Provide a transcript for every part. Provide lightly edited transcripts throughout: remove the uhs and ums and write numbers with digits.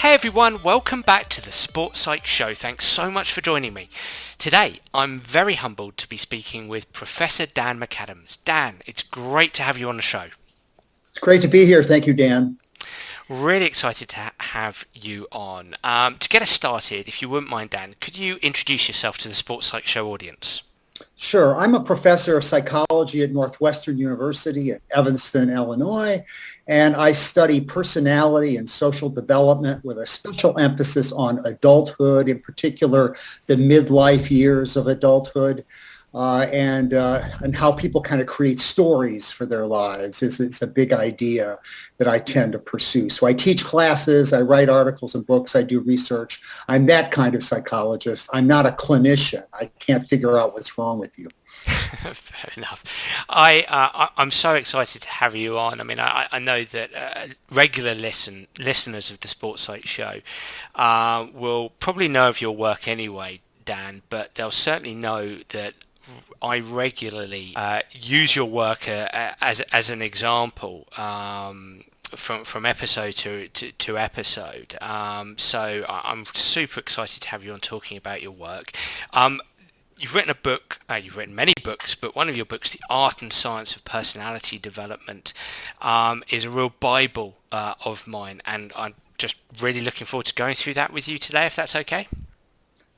Hey everyone, welcome back to the Sports Psych Show. Thanks so much for joining me. Today, I'm very humbled to be speaking with Professor Dan McAdams. Dan, it's great to have you on the show. It's great to be here. Thank you, Dan. Really excited to have you on. To get us started, if you wouldn't mind, Dan, could you introduce yourself to the Sports Psych Show audience? Sure. I'm a professor of psychology at Northwestern University in Evanston, Illinois, and I study personality and social development with a special emphasis on adulthood, in particular the midlife years of adulthood, and how people kind of create stories for their lives. It's a big idea that I tend to pursue. So I teach classes, I write articles and books, I do research. I'm that kind of psychologist. I'm not a clinician. I can't figure out what's wrong with you. Fair enough. I'm so excited to have you on. I mean, I know that regular listeners of the Sports Psych Show will probably know of your work anyway, Dan, but they'll certainly know that I regularly use your work as an example from episode to episode. So I'm super excited to have you on talking about your work. You've written a book, you've written many books, but one of your books, The Art and Science of Personality Development, is a real Bible of mine, and I'm just really looking forward to going through that with you today, if that's okay.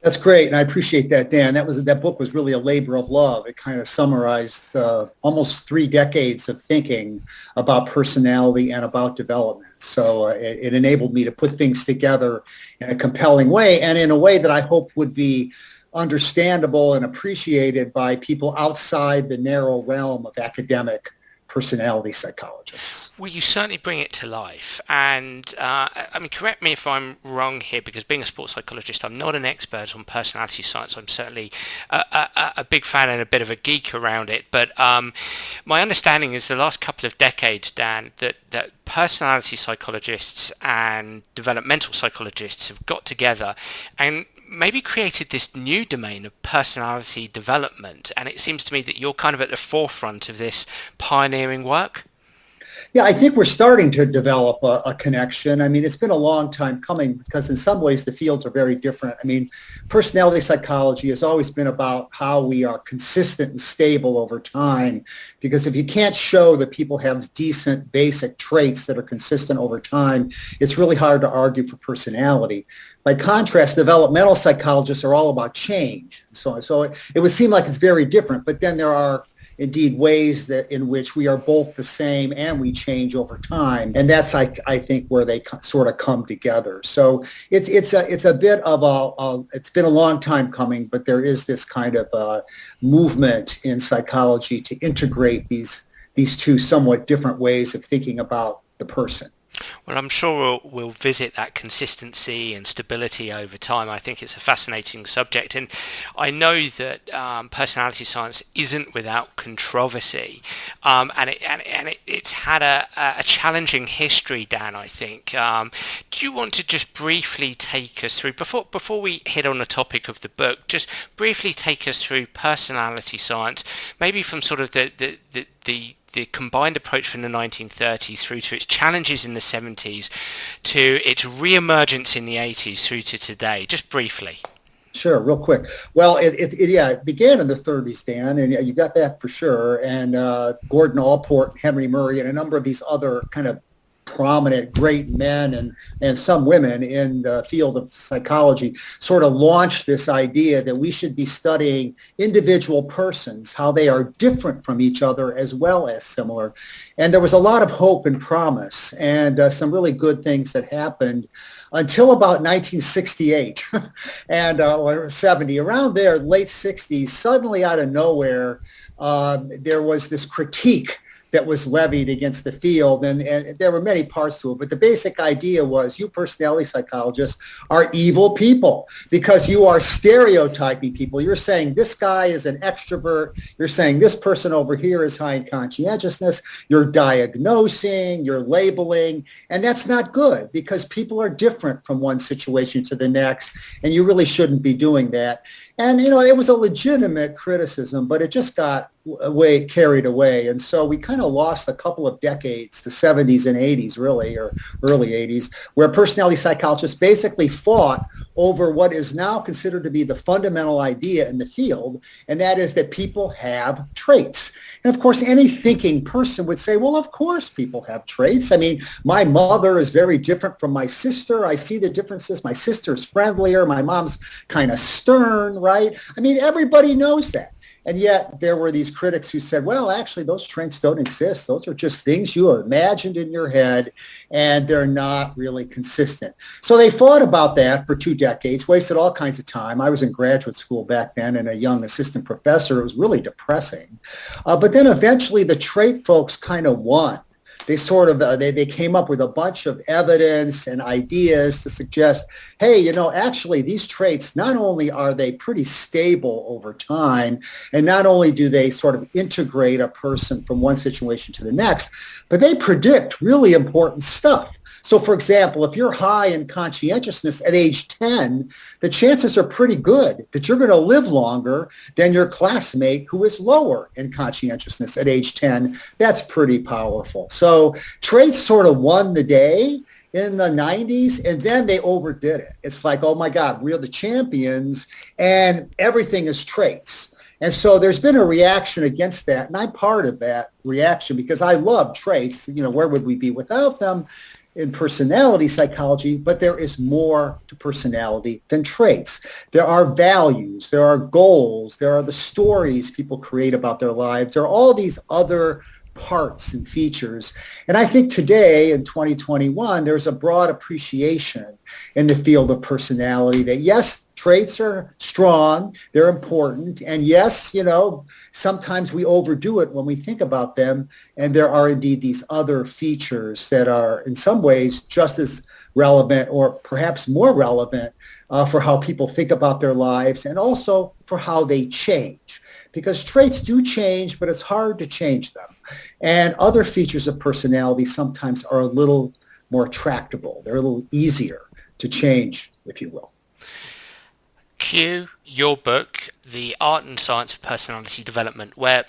That's great, and I appreciate that, Dan. That book was really a labor of love. It kind of summarized almost 3 decades of thinking about personality and about development. So it enabled me to put things together in a compelling way, and in a way that I hope would be understandable and appreciated by people outside the narrow realm of academic personality psychologists. Well, you certainly bring it to life, and I mean, correct me if I'm wrong here, because being a sports psychologist, I'm not an expert on personality science. I'm certainly a big fan and a bit of a geek around it, but my understanding is the last couple of decades, Dan, that personality psychologists and developmental psychologists have got together and maybe created this new domain of personality development, and it seems to me that you're kind of at the forefront of this pioneering work. Yeah, I think we're starting to develop a connection. I mean, it's been a long time coming because in some ways the fields are very different. I mean, personality psychology has always been about how we are consistent and stable over time, because if you can't show that people have decent basic traits that are consistent over time, it's really hard to argue for personality. By contrast, developmental psychologists are all about change. So it would seem like it's very different, but then there are indeed ways that in which we are both the same and we change over time, and that's I think where they sort of come together. So it's a bit of it's been a long time coming, but there is this kind of movement in psychology to integrate these two somewhat different ways of thinking about the person. Well, I'm sure we'll visit that consistency and stability over time. I think it's a fascinating subject, and I know that personality science isn't without controversy, and it's had a challenging history, Dan, I think. Do you want to just briefly take us through, before we hit on the topic of the book, just briefly take us through personality science, maybe from sort of the combined approach from the 1930s through to its challenges in the 70s to its re-emergence in the 80s through to today, just briefly. Sure, real quick. Well, it began in the 30s, Dan, and you got that for sure. And Gordon Allport, Henry Murray, and a number of these other kind of prominent great men and some women in the field of psychology sort of launched this idea that we should be studying individual persons, how they are different from each other as well as similar. And there was a lot of hope and promise and some really good things that happened until about 1968 and or 70. Around there, late 60s, suddenly out of nowhere, there was this critique that was levied against the field. And there were many parts to it, but the basic idea was you personality psychologists are evil people because you are stereotyping people. You're saying this guy is an extrovert. You're saying this person over here is high in conscientiousness. You're diagnosing, you're labeling, and that's not good because people are different from one situation to the next, and you really shouldn't be doing that. And, it was a legitimate criticism, but it just got carried away. And so we kind of lost a couple of decades, the 70s and 80s, really, or early 80s, where personality psychologists basically fought over what is now considered to be the fundamental idea in the field, and that is that people have traits. And of course, any thinking person would say, well, of course people have traits. I mean, my mother is very different from my sister. I see the differences. My sister's friendlier. My mom's kind of stern, right? I mean, everybody knows that. And yet there were these critics who said, well, actually, those traits don't exist. Those are just things you imagined in your head, and they're not really consistent. So they fought about that for 2 decades, wasted all kinds of time. I was in graduate school back then and a young assistant professor. It was really depressing. But then eventually the trait folks kind of won. They sort of, they came up with a bunch of evidence and ideas to suggest, hey, actually these traits, not only are they pretty stable over time, and not only do they sort of integrate a person from one situation to the next, but they predict really important stuff. So, for example, if you're high in conscientiousness at age 10, the chances are pretty good that you're going to live longer than your classmate who is lower in conscientiousness at age 10. That's pretty powerful. So traits sort of won the day in the 90s, and then they overdid it. It's like, oh my God, we're the champions, and everything is traits. And so there's been a reaction against that, and I'm part of that reaction because I love traits. Where would we be without them? In personality psychology, but there is more to personality than traits. There are values, there are goals, there are the stories people create about their lives. There are all these other parts and features. And I think today in 2021, there's a broad appreciation in the field of personality that yes, traits are strong, they're important, and yes, sometimes we overdo it when we think about them, and there are indeed these other features that are in some ways just as relevant or perhaps more relevant for how people think about their lives and also for how they change. Because traits do change, but it's hard to change them. And other features of personality sometimes are a little more tractable. They're a little easier to change, if you will. Q, your book, The Art and Science of Personality Development, where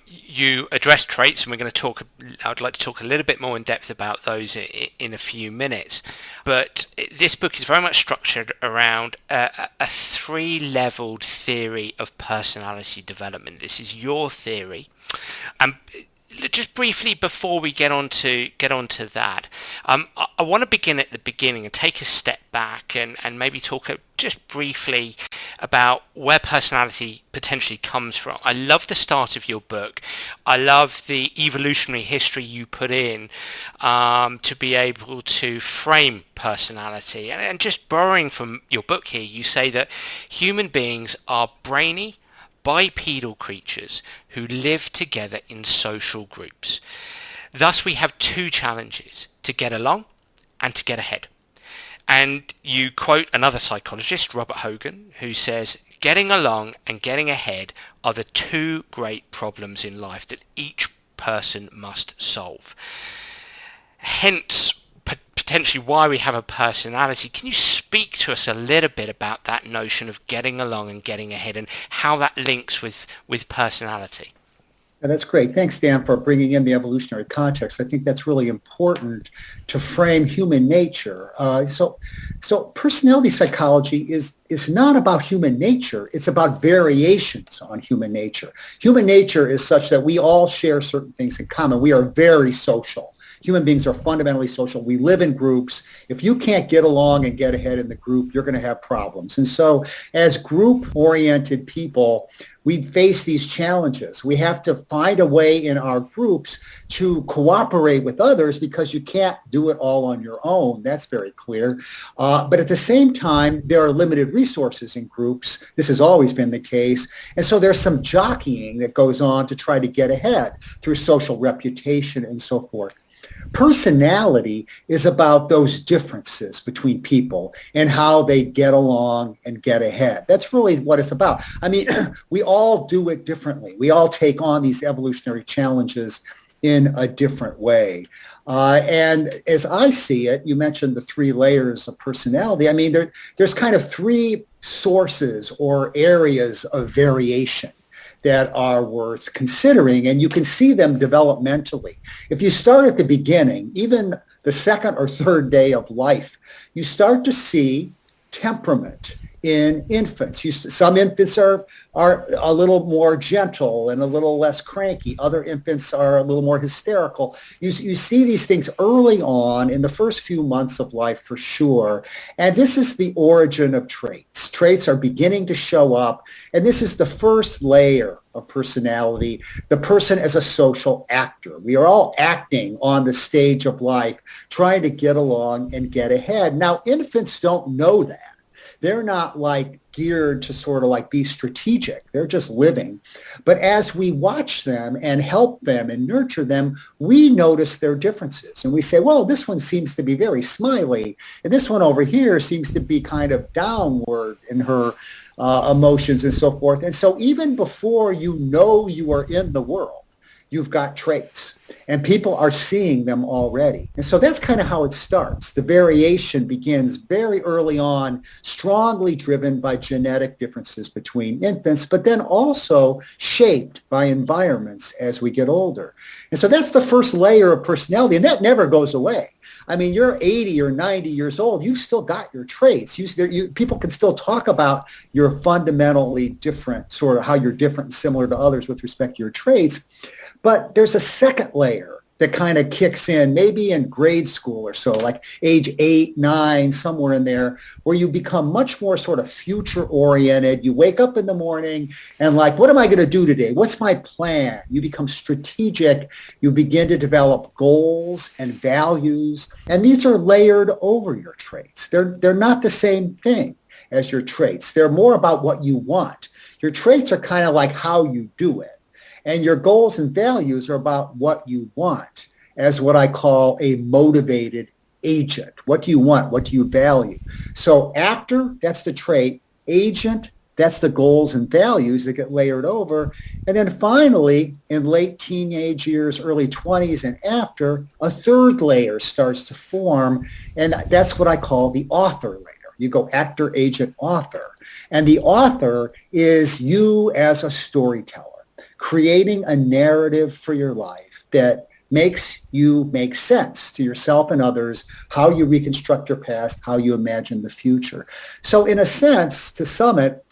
you address traits, and I'd like to talk a little bit more in depth about those in a few minutes. But this book is very much structured around a 3-leveled theory of personality development. This is your theory. Just briefly before we get on to that, I want to begin at the beginning and take a step back and maybe talk just briefly about where personality potentially comes from. I love the start of your book. I love the evolutionary history you put in to be able to frame personality. And just borrowing from your book here, you say that human beings are brainy, bipedal creatures who live together in social groups. Thus, we have 2 challenges: to get along and to get ahead. And you quote another psychologist, Robert Hogan, who says, getting along and getting ahead are the 2 great problems in life that each person must solve. Hence, potentially why we have a personality. Can you speak to us a little bit about that notion of getting along and getting ahead and how that links with personality? And that's great. Thanks, Dan, for bringing in the evolutionary context. I think that's really important to frame human nature. So personality psychology is not about human nature. It's about variations on human nature. Human nature is such that we all share certain things in common. We are very social. Human beings are fundamentally social. We live in groups. If you can't get along and get ahead in the group, you're going to have problems. And so as group-oriented people, we face these challenges. We have to find a way in our groups to cooperate with others because you can't do it all on your own. That's very clear. But at the same time, there are limited resources in groups. This has always been the case. And so there's some jockeying that goes on to try to get ahead through social reputation and so forth. Personality is about those differences between people and how they get along and get ahead. That's really what it's about. I mean, we all do it differently. We all take on these evolutionary challenges in a different way. And as I see it, you mentioned the 3 layers of personality. I mean, there's kind of 3 sources or areas of variation that are worth considering, and you can see them developmentally. If you start at the beginning, even the second or third day of life, you start to see temperament in infants. Some infants are a little more gentle and a little less cranky. Other infants are a little more hysterical. You see these things early on in the first few months of life for sure. And this is the origin of traits. Traits are beginning to show up. And this is the first layer of personality, the person as a social actor. We are all acting on the stage of life, trying to get along and get ahead. Now, infants don't know that. They're not like geared to sort of like be strategic. They're just living. But as we watch them and help them and nurture them, we notice their differences. And we say, well, this one seems to be very smiley. And this one over here seems to be kind of downward in her emotions and so forth. And so even before you know you are in the world, you've got traits, and people are seeing them already. And so that's kind of how it starts. The variation begins very early on, strongly driven by genetic differences between infants, but then also shaped by environments as we get older. And so that's the first layer of personality, and that never goes away. I mean, you're 80 or 90 years old, you've still got your traits. People can still talk about your fundamentally different, sort of how you're different and similar to others with respect to your traits. But there's a second layer that kind of kicks in, maybe in grade school or so, like age 8, 9, somewhere in there, where you become much more sort of future oriented. You wake up in the morning and like, what am I going to do today? What's my plan? You become strategic. You begin to develop goals and values. And these are layered over your traits. They're not the same thing as your traits. They're more about what you want. Your traits are kind of like how you do it. And your goals and values are about what you want as what I call a motivated agent. What do you want? What do you value? So actor, that's the trait. Agent, that's the goals and values that get layered over. And then finally, in late teenage years, early 20s and after, a third layer starts to form. And that's what I call the author layer. You go actor, agent, author. And the author is you as a storyteller, creating a narrative for your life that makes you make sense to yourself and others, how you reconstruct your past, how you imagine the future. So in a sense, to sum it,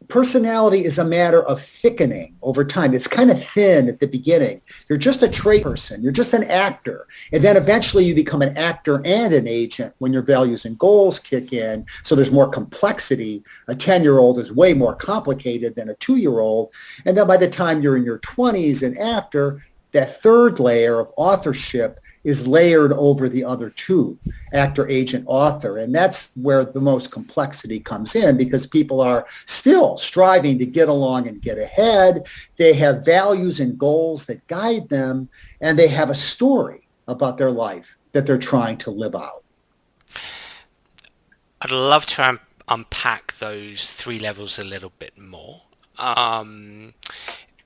personality is a matter of thickening over time. It's kind of thin at the beginning. You're just a trait person. You're just an actor. And then eventually you become an actor and an agent when your values and goals kick in. So there's more complexity. A 10-year-old is way more complicated than a 2-year-old. And then by the time you're in your 20s and after, that third layer of authorship is layered over the other two, actor, agent, author. And that's where the most complexity comes in, because people are still striving to get along and get ahead. They have values and goals that guide them, and they have a story about their life that they're trying to live out. I'd love to unpack those three levels a little bit more.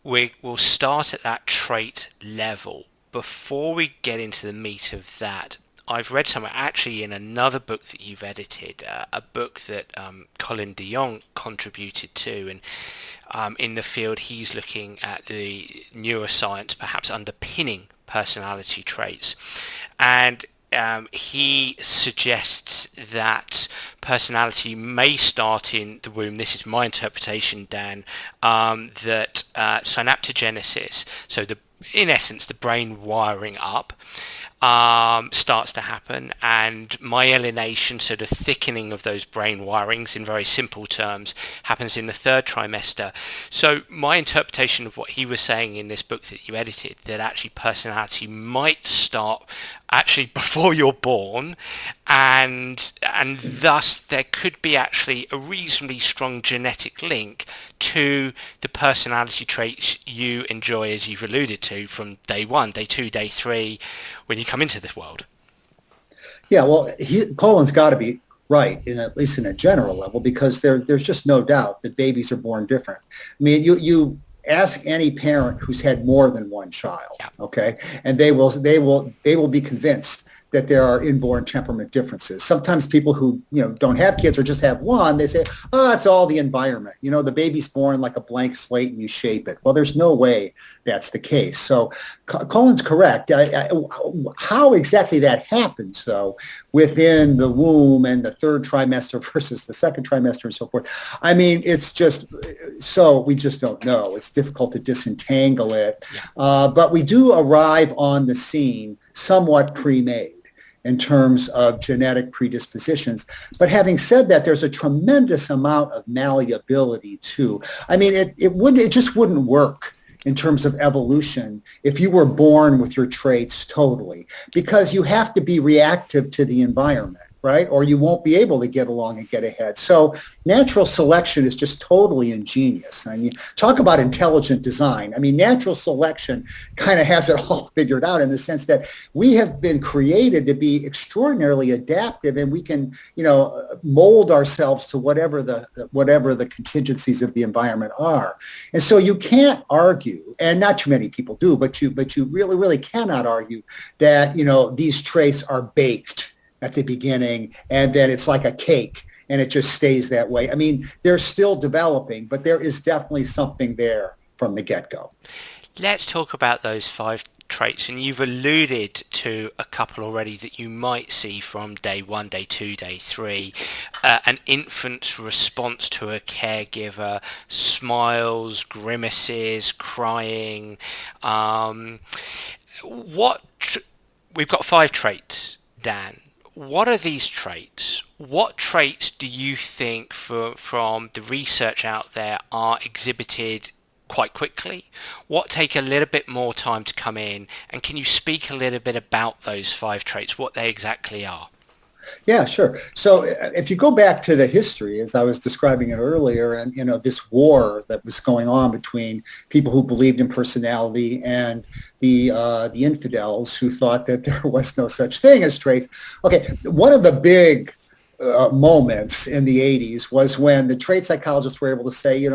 We'll start at that trait level. Before we get into the meat of that, I've read somewhere actually in another book that you've edited, a book that Colin de Jong contributed to, and in the field he's looking at the neuroscience perhaps underpinning personality traits, and he suggests that personality may start in the womb. This is my interpretation, Dan, that synaptogenesis, so in essence, the brain wiring up starts to happen, and myelination, so the thickening of those brain wirings in very simple terms, happens in the third trimester. So my interpretation of what he was saying in this book that you edited, that actually personality might start actually before you're born, and thus there could be actually a reasonably strong genetic link to the personality traits you enjoy, as you've alluded to, from day 1, day 2, day 3, when you come into this world. Yeah, well, Colin's got to be right, at least in a general level, because there's just no doubt that babies are born different. I mean, you ask any parent who's had more than one child, okay, and they will be convinced that there are inborn temperament differences. Sometimes people who don't have kids or just have one, they say, oh, it's all the environment. The baby's born like a blank slate and you shape it. Well, there's no way that's the case. So Colin's correct. How exactly that happens, though, within the womb and the third trimester versus the second trimester and so forth, I mean, it's just so we just don't know. It's difficult to disentangle it. But we do arrive on the scene somewhat pre-made in terms of genetic predispositions. But having said that, there's a tremendous amount of malleability too. I mean, it just wouldn't work in terms of evolution if you were born with your traits totally, because you have to be reactive to the environment, right? Or you won't be able to get along and get ahead. So natural selection is just totally ingenious. I mean, talk about intelligent design. I mean, natural selection kind of has it all figured out in the sense that we have been created to be extraordinarily adaptive, and we can, mold ourselves to whatever the contingencies of the environment are. And so you can't argue, and not too many people do, but you really, really cannot argue that, these traits are baked at the beginning, and then it's like a cake, and it just stays that way. I mean, they're still developing, but there is definitely something there from the get-go. Let's talk about those 5 traits, and you've alluded to a couple already that you might see from day 1, day 2, day 3. An infant's response to a caregiver, smiles, grimaces, crying. We've got 5 traits, Dan. What are these traits? What traits do you think from the research out there are exhibited quite quickly? What take a little bit more time to come in? And can you speak a little bit about those 5 traits, what they exactly are? Yeah, sure. So if you go back to the history, as I was describing it earlier, and this war that was going on between people who believed in personality and the infidels who thought that there was no such thing as traits. Okay, one of the big moments in the 80s was when the trait psychologists were able to say,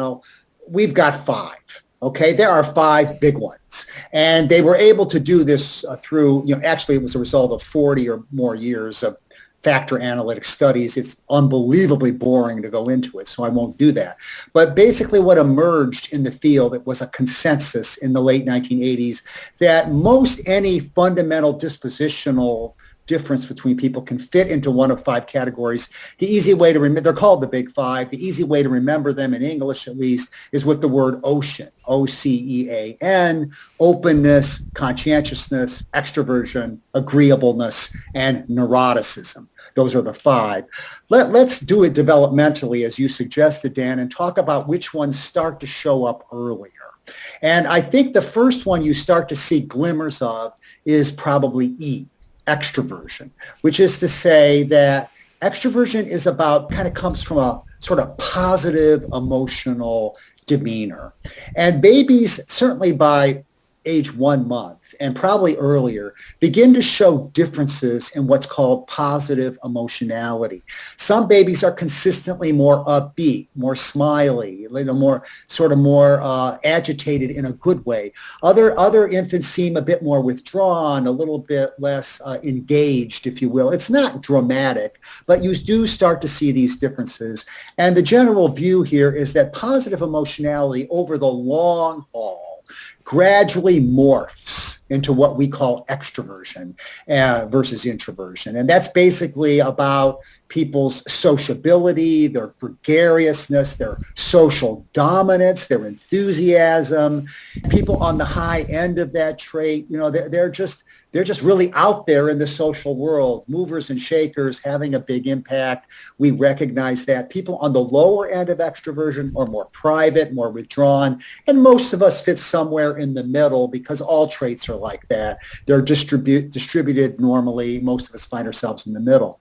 we've got 5. Okay, there are 5 big ones. And they were able to do this through, actually it was a result of 40 or more years of factor analytic studies. It's unbelievably boring to go into it, so I won't do that. But basically what emerged in the field, it was a consensus in the late 1980s that most any fundamental dispositional difference between people can fit into one of 5 categories. The easy way to remember, they're called the big 5. The easy way to remember them, in English at least, is with the word OCEAN, OCEAN, openness, conscientiousness, extroversion, agreeableness, and neuroticism. Those are the 5. Let's do it developmentally, as you suggested, Dan, and talk about which ones start to show up earlier. And I think the first one you start to see glimmers of is probably E, extroversion, which is to say that extroversion is about, kind of comes from a sort of positive emotional demeanor. And babies, certainly by age 1 month and probably earlier, begin to show differences in what's called positive emotionality. Some babies are consistently more upbeat, more smiley, more agitated in a good way. Other infants seem a bit more withdrawn, a little bit less engaged, if you will. It's not dramatic, but you do start to see these differences. And the general view here is that positive emotionality over the long haul gradually morphs into what we call extroversion versus introversion. And that's basically about people's sociability, their gregariousness, their social dominance, their enthusiasm. People on the high end of that trait, they're just really out there in the social world, movers and shakers, having a big impact. We recognize that. People on the lower end of extroversion are more private, more withdrawn, and most of us fit somewhere in the middle because all traits are like that. They're distributed normally. Most of us find ourselves in the middle.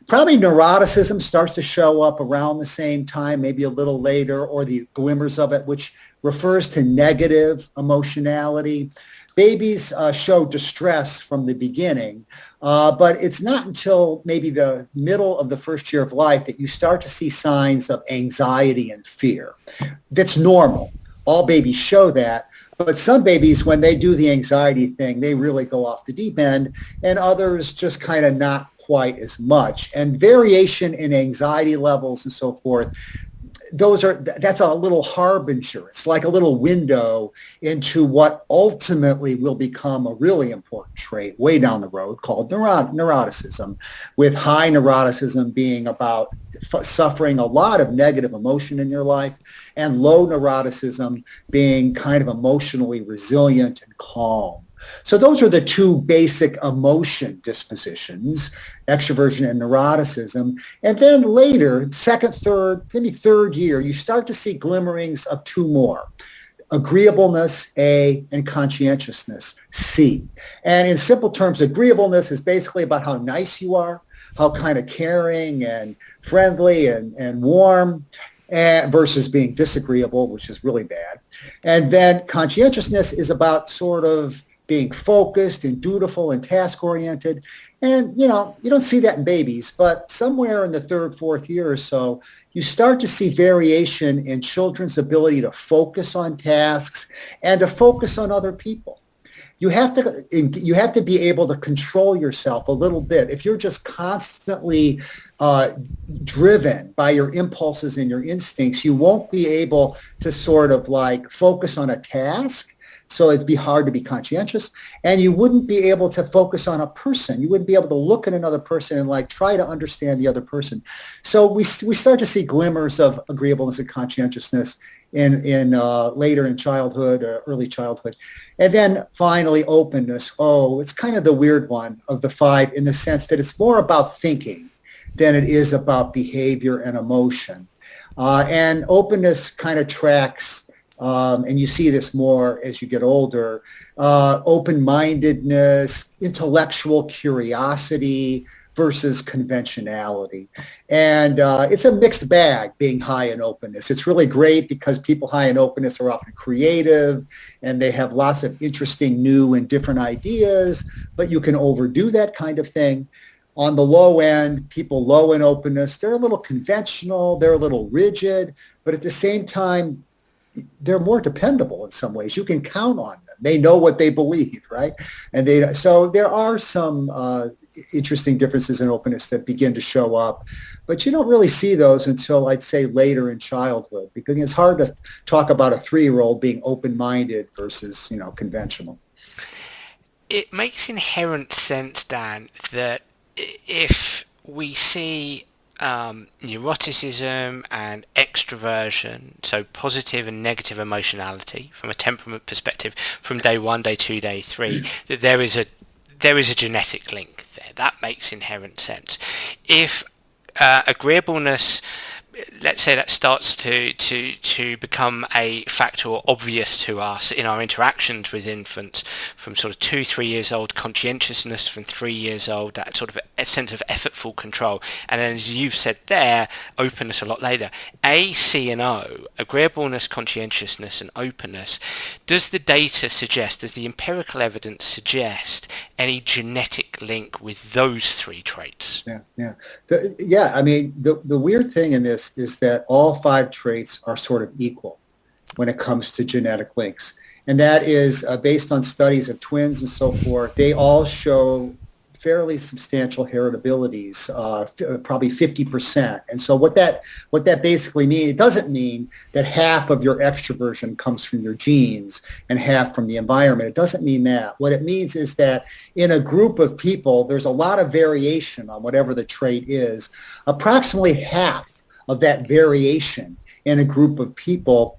Probably neuroticism starts to show up around the same time, maybe a little later, or the glimmers of it, which refers to negative emotionality. Babies show distress from the beginning, but it's not until maybe the middle of the first year of life that you start to see signs of anxiety and fear. That's normal. All babies show that. But some babies, when they do the anxiety thing, they really go off the deep end, and others just kind of not quite as much. And variation in anxiety levels and so forth, that's a little harbinger. It's like a little window into what ultimately will become a really important trait way down the road called neuroticism, with high neuroticism being about suffering a lot of negative emotion in your life, and low neuroticism being kind of emotionally resilient and calm. So those are the two basic emotion dispositions, extroversion and neuroticism. And then later, second, third, maybe third year, you start to see glimmerings of two more: agreeableness, A, and conscientiousness, C. And in simple terms, agreeableness is basically about how nice you are, how kind of caring and friendly and warm, versus being disagreeable, which is really bad. And then conscientiousness is about sort of being focused and dutiful and task-oriented. And, you don't see that in babies, but somewhere in the third, fourth year or so, you start to see variation in children's ability to focus on tasks and to focus on other people. You have to be able to control yourself a little bit. If you're just constantly driven by your impulses and your instincts, you won't be able to sort of like focus on a task. So it'd be hard to be conscientious, and you wouldn't be able to focus on a person. You wouldn't be able to look at another person and like try to understand the other person. So we start to see glimmers of agreeableness and conscientiousness in later in childhood or early childhood. And then finally openness. Oh, it's kind of the weird one of the five, in the sense that it's more about thinking than it is about behavior and emotion. And openness kind of tracks, and you see this more as you get older, open-mindedness, intellectual curiosity versus conventionality. And it's a mixed bag being high in openness. It's really great because people high in openness are often creative and they have lots of interesting new and different ideas, but you can overdo that kind of thing. On the low end, people low in openness, they're a little conventional, they're a little rigid, but at the same time, they're more dependable in some ways. You can count on them. They know what they believe, right? And so there are some interesting differences in openness that begin to show up, but you don't really see those until, I'd say, later in childhood, because it's hard to talk about a 3-year-old being open-minded versus, conventional. It makes inherent sense, Dan, that if we see neuroticism and extroversion, so positive and negative emotionality from a temperament perspective, from day 1, day 2, day 3, that there is a genetic link there. That makes inherent sense. If agreeableness, let's say, that starts to become a factor or obvious to us in our interactions with infants from sort of 2-3 years old, conscientiousness from 3 years old, that sort of a sense of effortful control, and then, as you've said there, openness a lot later. A, C, and O, agreeableness, conscientiousness, and openness. Does the data suggest, does the empirical evidence suggest any genetic link with those 3 traits? Yeah. The weird thing in this is that all 5 traits are sort of equal when it comes to genetic links. And that is based on studies of twins and so forth. They all show fairly substantial heritabilities, probably 50%. And so what that basically means, it doesn't mean that half of your extroversion comes from your genes and half from the environment. It doesn't mean that. What it means is that in a group of people, there's a lot of variation on whatever the trait is. Approximately half of that variation in a group of people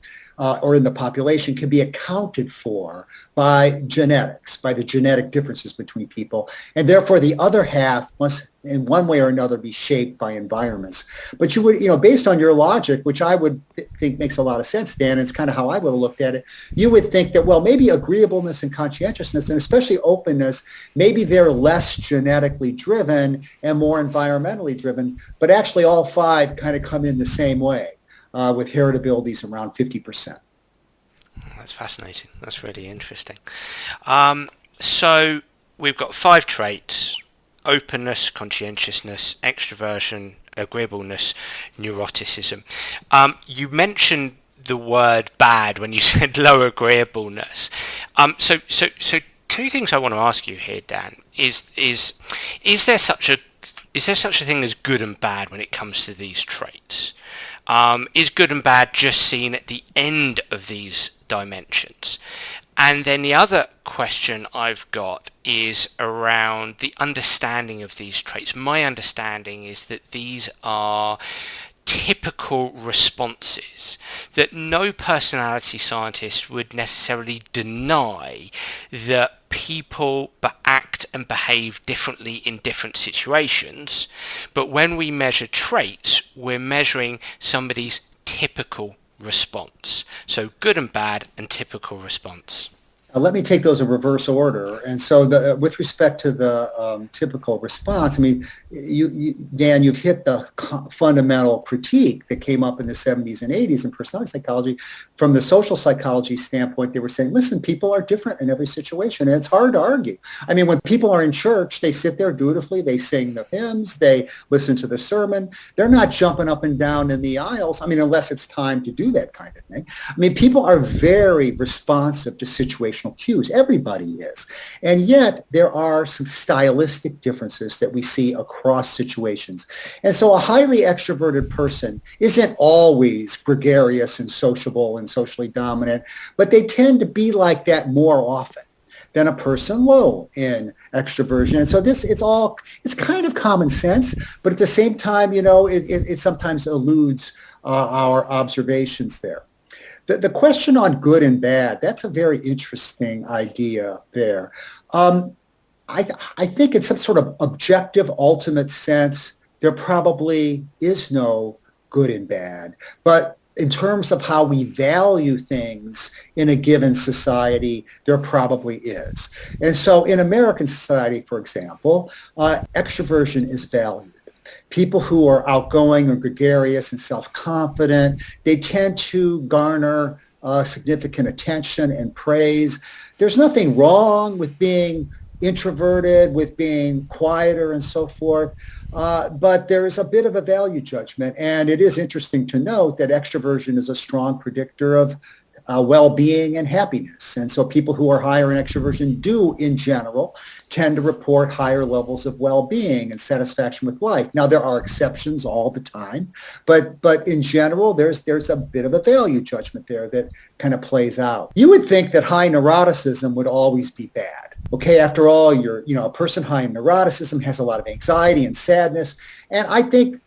or in the population can be accounted for by genetics, by the genetic differences between people. And therefore, the other half must, in one way or another, be shaped by environments. But you would, based on your logic, which I would think makes a lot of sense, Dan, it's kind of how I would have looked at it, you would think that, well, maybe agreeableness and conscientiousness, and especially openness, maybe they're less genetically driven and more environmentally driven, but actually all 5 kind of come in the same way. With heritabilities around 50%. That's fascinating. That's really interesting. So we've got 5 traits: openness, conscientiousness, extroversion, agreeableness, neuroticism. You mentioned the word bad when you said low agreeableness. So two things I want to ask you here, Dan, is there such a thing as good and bad when it comes to these traits? Is good and bad just seen at the end of these dimensions? And then the other question I've got is around the understanding of these traits. My understanding is that these are typical responses, that no personality scientist would necessarily deny that people act and behave differently in different situations, but when we measure traits, we're measuring somebody's typical response. So good and bad and typical response. Let me take those in reverse order. And so with respect to the typical response, I mean, Dan, you've hit the fundamental critique that came up in the 70s and 80s in personality psychology. From the social psychology standpoint, they were saying, listen, people are different in every situation, and it's hard to argue. I mean, when people are in church, they sit there dutifully, they sing the hymns, they listen to the sermon. They're not jumping up and down in the aisles, I mean, unless it's time to do that kind of thing. I mean, people are very responsive to situational cues. Everybody is. And yet there are some stylistic differences that we see across situations. And so a highly extroverted person isn't always gregarious and sociable and socially dominant, but they tend to be like that more often than a person low in extroversion. And so it's kind of common sense, but at the same time, it sometimes eludes our observations there. The question on good and bad, that's a very interesting idea there. I think in some sort of objective, ultimate sense, there probably is no good and bad. But in terms of how we value things in a given society, there probably is. And so in American society, for example, extroversion is valued. People who are outgoing or gregarious and self-confident, they tend to garner significant attention and praise. There's nothing wrong with being introverted, with being quieter and so forth, but there is a bit of a value judgment. And it is interesting to note that extroversion is a strong predictor of well-being and happiness. And so people who are higher in extroversion do, in general, tend to report higher levels of well-being and satisfaction with life. Now, there are exceptions all the time, but in general, there's a bit of a value judgment there that kind of plays out. You would think that high neuroticism would always be bad. Okay, after all, a person high in neuroticism has a lot of anxiety and sadness. And I think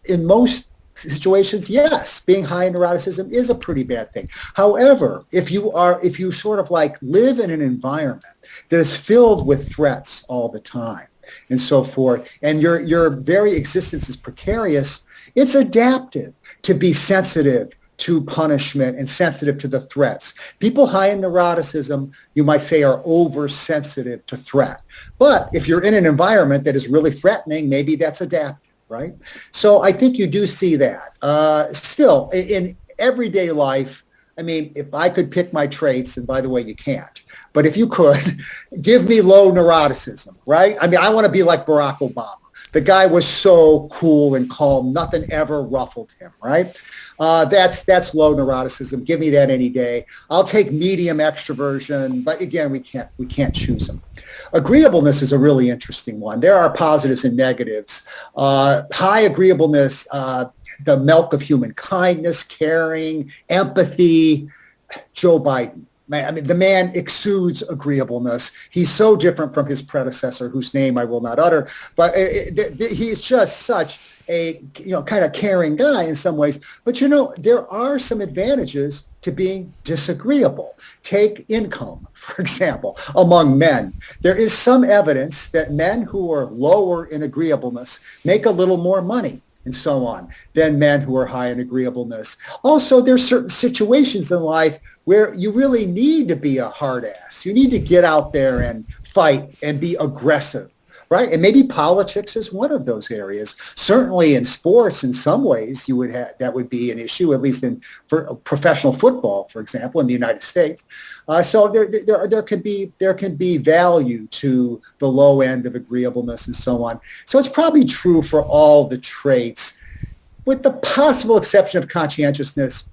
in most situations, yes, being high in neuroticism is a pretty bad thing. However, if you sort of like live in an environment that is filled with threats all the time and so forth, and your very existence is precarious, it's adaptive to be sensitive to punishment and sensitive to the threats. People high in neuroticism, you might say, are oversensitive to threat. But if you're in an environment that is really threatening, maybe that's adaptive. Right? So I think you do see that. Still, in everyday life, I mean, if I could pick my traits, and by the way, you can't, but if you could, give me low neuroticism, right? I mean, I want to be like Barack Obama. The guy was so cool and calm, nothing ever ruffled him, right? That's low neuroticism. Give me that any day. I'll take medium extroversion, but again, we can't choose them. Agreeableness is a really interesting one. There are positives and negatives. High agreeableness, the milk of human kindness, caring, empathy. Joe Biden. I mean, the man exudes agreeableness. He's so different from his predecessor, whose name I will not utter, but he's just such a kind of caring guy in some ways. But there are some advantages to being disagreeable. Take income, for example, among men. There is some evidence that men who are lower in agreeableness make a little more money and so on than men who are high in agreeableness. Also, there's certain situations in life where you really need to be a hard ass. You need to get out there and fight and be aggressive, right? And maybe politics is one of those areas. Certainly in sports, in some ways, that would be an issue, at least for professional football, for example, in the United States. So there can be value to the low end of agreeableness and so on. So it's probably true for all the traits, with the possible exception of conscientiousness.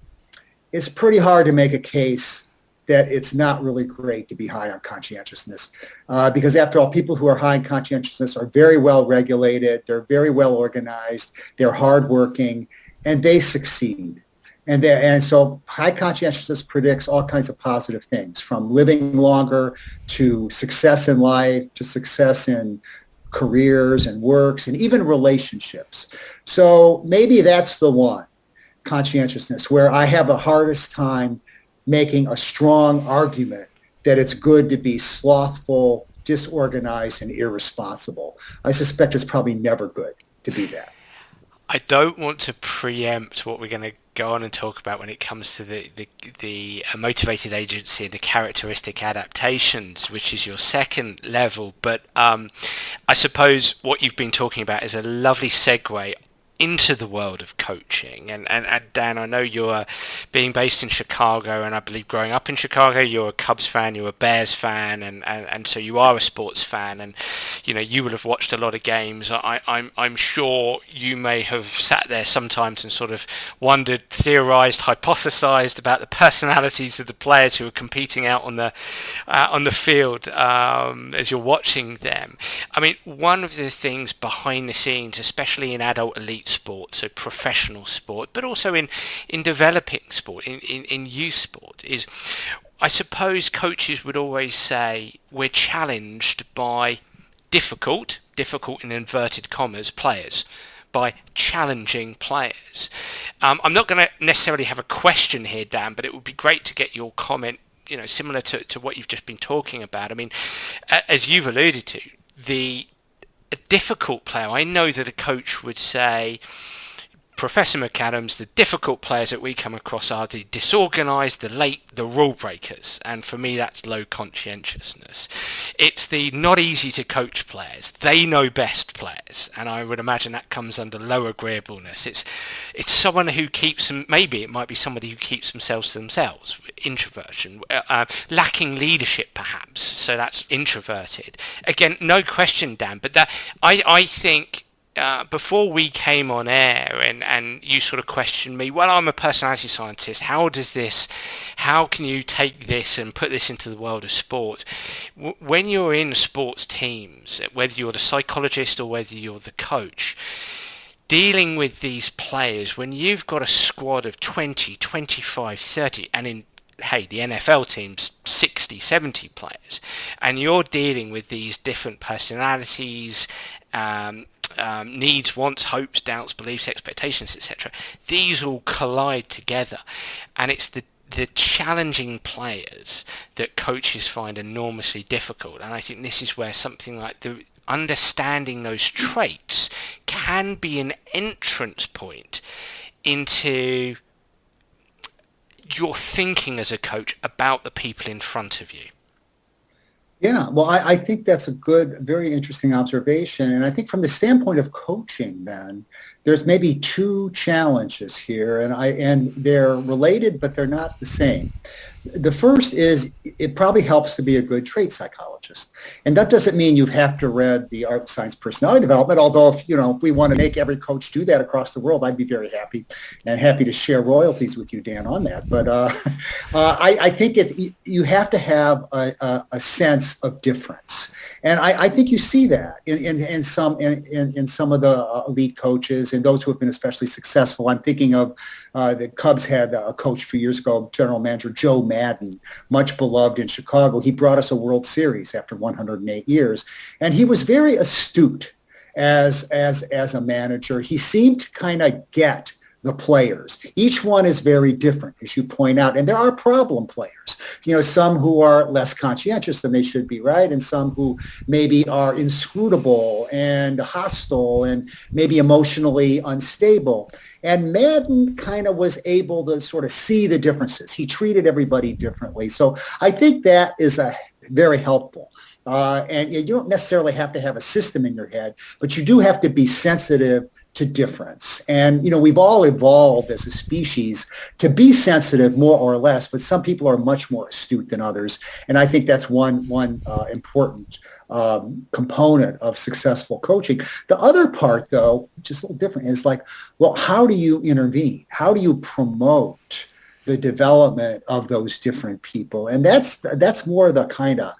it's pretty hard to make a case that it's not really great to be high on conscientiousness. Because after all, people who are high in conscientiousness are very well regulated, they're very well organized, they're hardworking, and they succeed. And so high conscientiousness predicts all kinds of positive things, from living longer to success in life, to success in careers and works, and even relationships. So maybe that's the one, conscientiousness, where I have the hardest time making a strong argument that it's good to be slothful, disorganized, and irresponsible. I suspect it's probably never good to be that. I don't want to preempt what we're going to go on and talk about when it comes to the motivated agency and the characteristic adaptations, which is your second level. But I suppose what you've been talking about is a lovely segue into the world of coaching. And Dan, I know you're being based in Chicago, and I believe growing up in Chicago, you're a Cubs fan, you're a Bears fan, and so you are a sports fan, and you will have watched a lot of games. I'm sure you may have sat there sometimes and sort of wondered, theorized, hypothesized about the personalities of the players who are competing out on the field as you're watching them. I mean, one of the things behind the scenes, especially in adult elite sport, so professional sport, but also in developing sport, in youth sport, is I suppose coaches would always say we're challenged by difficult in inverted commas players, by challenging players. I'm not going to necessarily have a question here, Dan, but it would be great to get your comment, similar to what you've just been talking about. I mean, as you've alluded to, a difficult player, I know that a coach would say, Professor McAdams, the difficult players that we come across are the disorganized, the late, the rule breakers. And for me, that's low conscientiousness. It's the not easy to coach players. They know best players. And I would imagine that comes under low agreeableness. It's someone who keeps them, maybe it might be somebody who keeps themselves to themselves, introversion, lacking leadership perhaps. So that's introverted. Again, no question, Dan, but that I think before we came on air and you sort of questioned me, well, I'm a personality scientist. How can you take this and put this into the world of sport? When you're in sports teams, whether you're the psychologist or whether you're the coach, dealing with these players, when you've got a squad of 20, 25, 30, and the NFL team's 60, 70 players, and you're dealing with these different personalities, needs, wants, hopes, doubts, beliefs, expectations, etc. These all collide together, and it's the challenging players that coaches find enormously difficult. And I think this is where something like the understanding those traits can be an entrance point into your thinking as a coach about the people in front of you. Yeah, well, I think that's a good, very interesting observation. And I think from the standpoint of coaching, then, there's maybe two challenges here, and they're related, but they're not the same. The first is it probably helps to be a good trait psychologist. And that doesn't mean you have to read the Art, Science, Personality Development, although if we want to make every coach do that across the world, I'd be very happy to share royalties with you, Dan, on that. But I think you have to have a sense of difference. And I think you see that in some of the elite coaches and those who have been especially successful. I'm thinking of the Cubs had a coach a few years ago, General Manager Joe Madden, much beloved in Chicago. He brought us a World Series after 108 years, and he was very astute as a manager. He seemed to kind of get the players. Each one is very different, as you point out, and there are problem players. Some who are less conscientious than they should be, right? And some who maybe are inscrutable and hostile and maybe emotionally unstable. And Madden kind of was able to sort of see the differences. He treated everybody differently. So I think that is very helpful. And you don't necessarily have to have a system in your head, but you do have to be sensitive to difference. And, we've all evolved as a species to be sensitive more or less, but some people are much more astute than others. And I think that's one important component of successful coaching. The other part, though, which is a little different, is like, well, how do you intervene? How do you promote the development of those different people. And that's more the kind of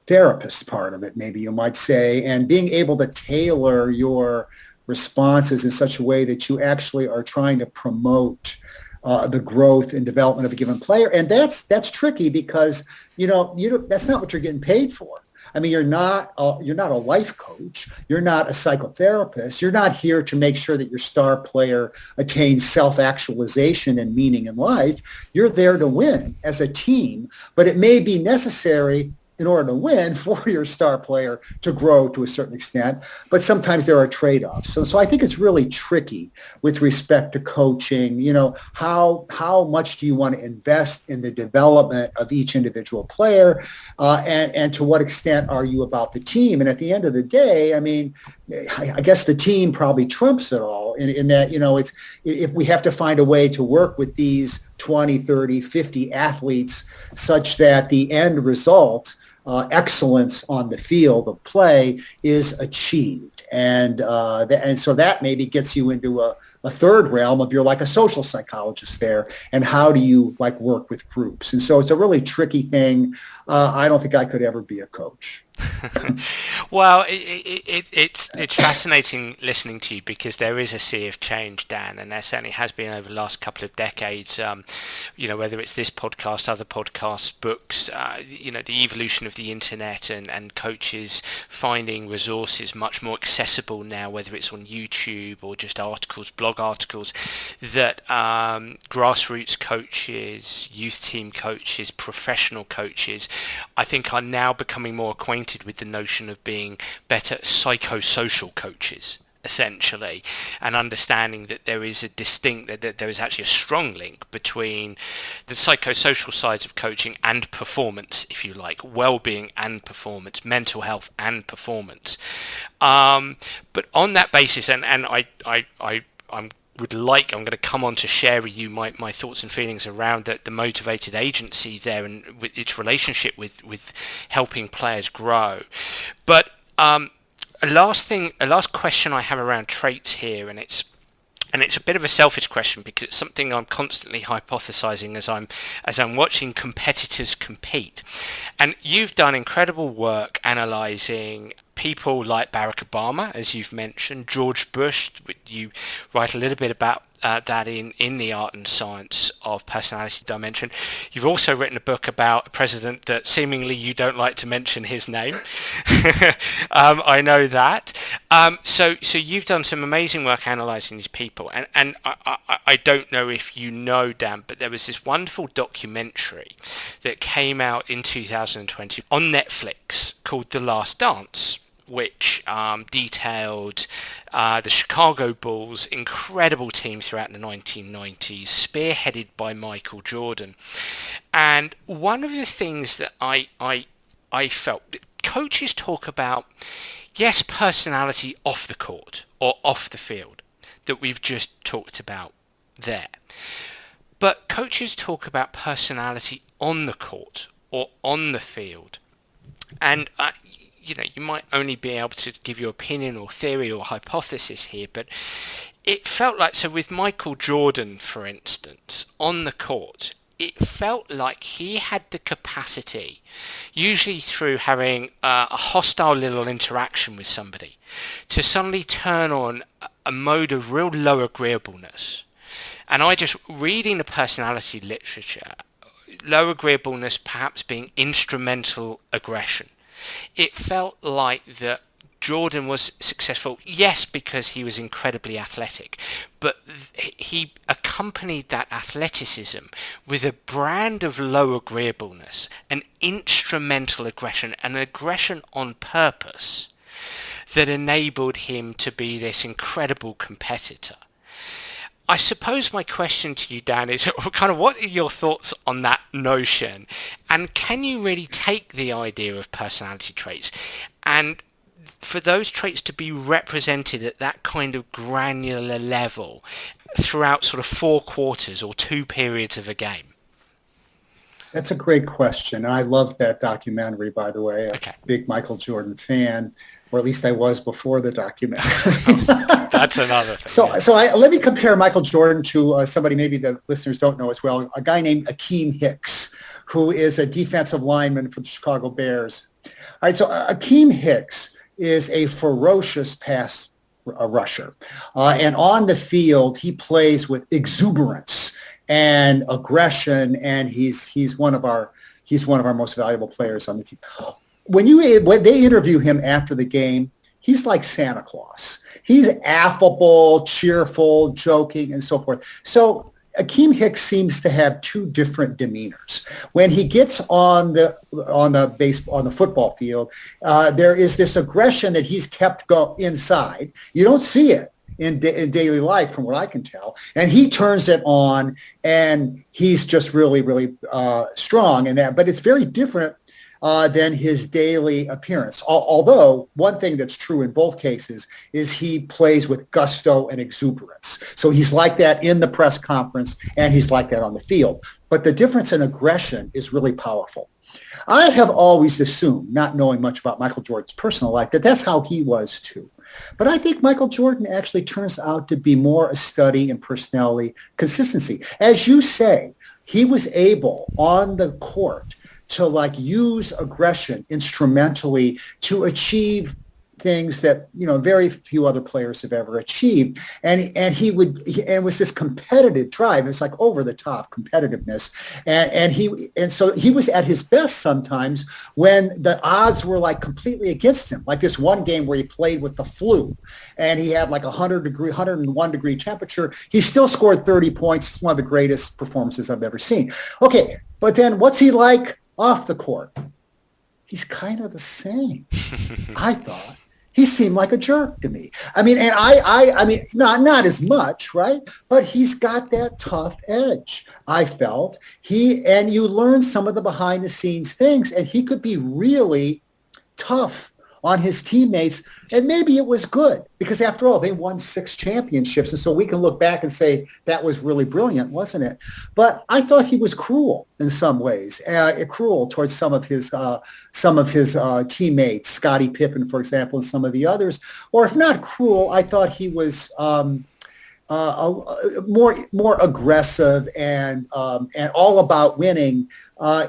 therapist part of it, maybe you might say, and being able to tailor your responses in such a way that you actually are trying to promote the growth and development of a given player. And that's tricky because that's not what you're getting paid for. I mean, you're not a life coach. You're not a psychotherapist. You're not here to make sure that your star player attains self-actualization and meaning in life. You're there to win as a team, but it may be necessary in order to win for your star player to grow to a certain extent, but sometimes there are trade-offs. So I think it's really tricky with respect to coaching. How much do you want to invest in the development of each individual player, and to what extent are you about the team? And at the end of the day, I mean, I guess the team probably trumps it all in that, it's if we have to find a way to work with these 20, 30, 50 athletes such that the end result, excellence on the field of play, is achieved. And so that maybe gets you into a third realm of you're like a social psychologist there, and how do you work with groups? And so it's a really tricky thing. I don't think I could ever be a coach. Well, it's fascinating listening to you, because there is a sea of change, Dan, and there certainly has been over the last couple of decades. Whether it's this podcast, other podcasts, books, the evolution of the internet and coaches finding resources much more accessible now, whether it's on YouTube or just articles, blog articles, that grassroots coaches, youth team coaches, professional coaches, I think are now becoming more acquainted with the notion of being better psychosocial coaches, essentially, and understanding that there is that there is actually a strong link between the psychosocial sides of coaching and performance, if you like, well-being and performance, mental health and performance. But on that basis, and I'm going to come on to share with you my thoughts and feelings around the motivated agency there and with its relationship with helping players grow. But a last question I have around traits here, and it's a bit of a selfish question because it's something I'm constantly hypothesizing as I'm watching competitors compete. And you've done incredible work analyzing people like Barack Obama, as you've mentioned, George Bush. You write a little bit about that in the art and science of personality dimension. You've also written a book about a president that seemingly you don't like to mention his name. I know that. So you've done some amazing work analysing these people, and I don't know if you know, Dan, but there was this wonderful documentary that came out in 2020 on Netflix called The Last Dance, which detailed the Chicago Bulls' incredible team throughout the 1990s, spearheaded by Michael Jordan. And one of the things that I felt, coaches talk about, yes, personality off the court or off the field, that we've just talked about there. But coaches talk about personality on the court or on the field. And you might only be able to give your opinion or theory or hypothesis here, but it felt like, so with Michael Jordan, for instance, on the court, it felt like he had the capacity, usually through having a hostile little interaction with somebody, to suddenly turn on a mode of real low agreeableness. And reading the personality literature, low agreeableness perhaps being instrumental aggression. It felt like that Jordan was successful, yes, because he was incredibly athletic, but he accompanied that athleticism with a brand of low agreeableness, an instrumental aggression, an aggression on purpose that enabled him to be this incredible competitor. I suppose my question to you, Dan, is kind of what are your thoughts on that notion? And can you really take the idea of personality traits and for those traits to be represented at that kind of granular level throughout sort of 4 quarters or 2 periods of a game? That's a great question. And I love that documentary, by the way. A Okay. big Michael Jordan fan, or at least I was before the documentary. That's another thing, so yeah. so let me compare Michael Jordan to somebody maybe the listeners don't know as well, a guy named Akeem Hicks, who is a defensive lineman for the Chicago Bears. All right, so Akeem Hicks is a ferocious pass rusher. And on the field, he plays with exuberance and aggression, and he's one of our most valuable players on the team. When they interview him after the game, he's like Santa Claus. He's affable, cheerful, joking, and so forth. So Akeem Hicks seems to have two different demeanors. When he gets on the football field, there is this aggression that he's kept inside. You don't see it in daily life, from what I can tell, and he turns it on, and he's just really, really strong in that. But it's very different than his daily appearance. Although one thing that's true in both cases is he plays with gusto and exuberance. So he's like that in the press conference, and he's like that on the field. But the difference in aggression is really powerful. I have always assumed, not knowing much about Michael Jordan's personal life, that that's how he was too. But I think Michael Jordan actually turns out to be more a study in personality consistency. As you say, he was able on the court to like use aggression instrumentally to achieve things that, you know, very few other players have ever achieved. And it was this competitive drive. It's like over the top competitiveness. And so he was at his best sometimes when the odds were like completely against him. Like this one game where he played with the flu and he had like 101 degree temperature. He still scored 30 points. It's one of the greatest performances I've ever seen. Okay. But then what's he like off the court? He's kind of the same, I thought. He seemed like a jerk to me. I mean, and I mean, not as much, right? But he's got that tough edge, I felt. And you learn some of the behind the scenes things, and he could be really tough on his teammates. And maybe it was good because after all, they won 6 championships. And so we can look back and say that was really brilliant, wasn't it? But I thought he was cruel in some ways, cruel towards some of his teammates, Scottie Pippen, for example, and some of the others. Or if not cruel, I thought he was more aggressive and all about winning,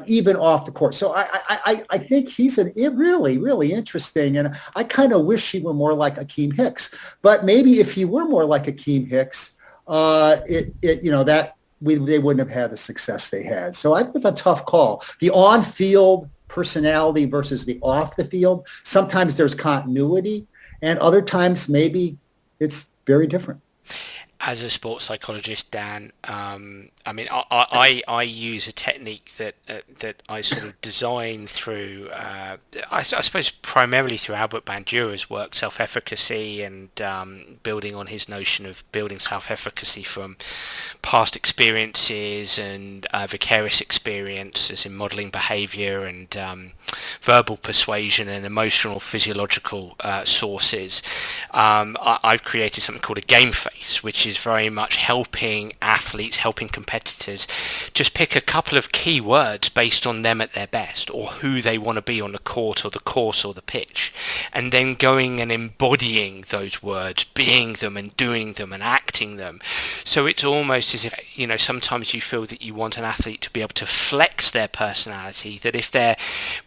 even off the court. So I think he's really, really interesting, and I kind of wish he were more like Akeem Hicks. But maybe if he were more like Akeem Hicks, they wouldn't have had the success they had. So I think it's a tough call. The on-field personality versus the off the field. Sometimes there's continuity, and other times maybe it's very different. As a sports psychologist, Dan, I mean, I use a technique that I sort of design through, I suppose primarily through Albert Bandura's work, self-efficacy, and building on his notion of building self-efficacy from past experiences and vicarious experiences in modeling behavior and verbal persuasion and emotional physiological sources. I've created something called a game face, which is very much helping athletes, helping competitors just pick a couple of key words based on them at their best, or who they want to be on the court or the course or the pitch, and then going and embodying those words, being them and doing them and acting them. So it's almost as if, you know, sometimes you feel that you want an athlete to be able to flex their personality, that if they're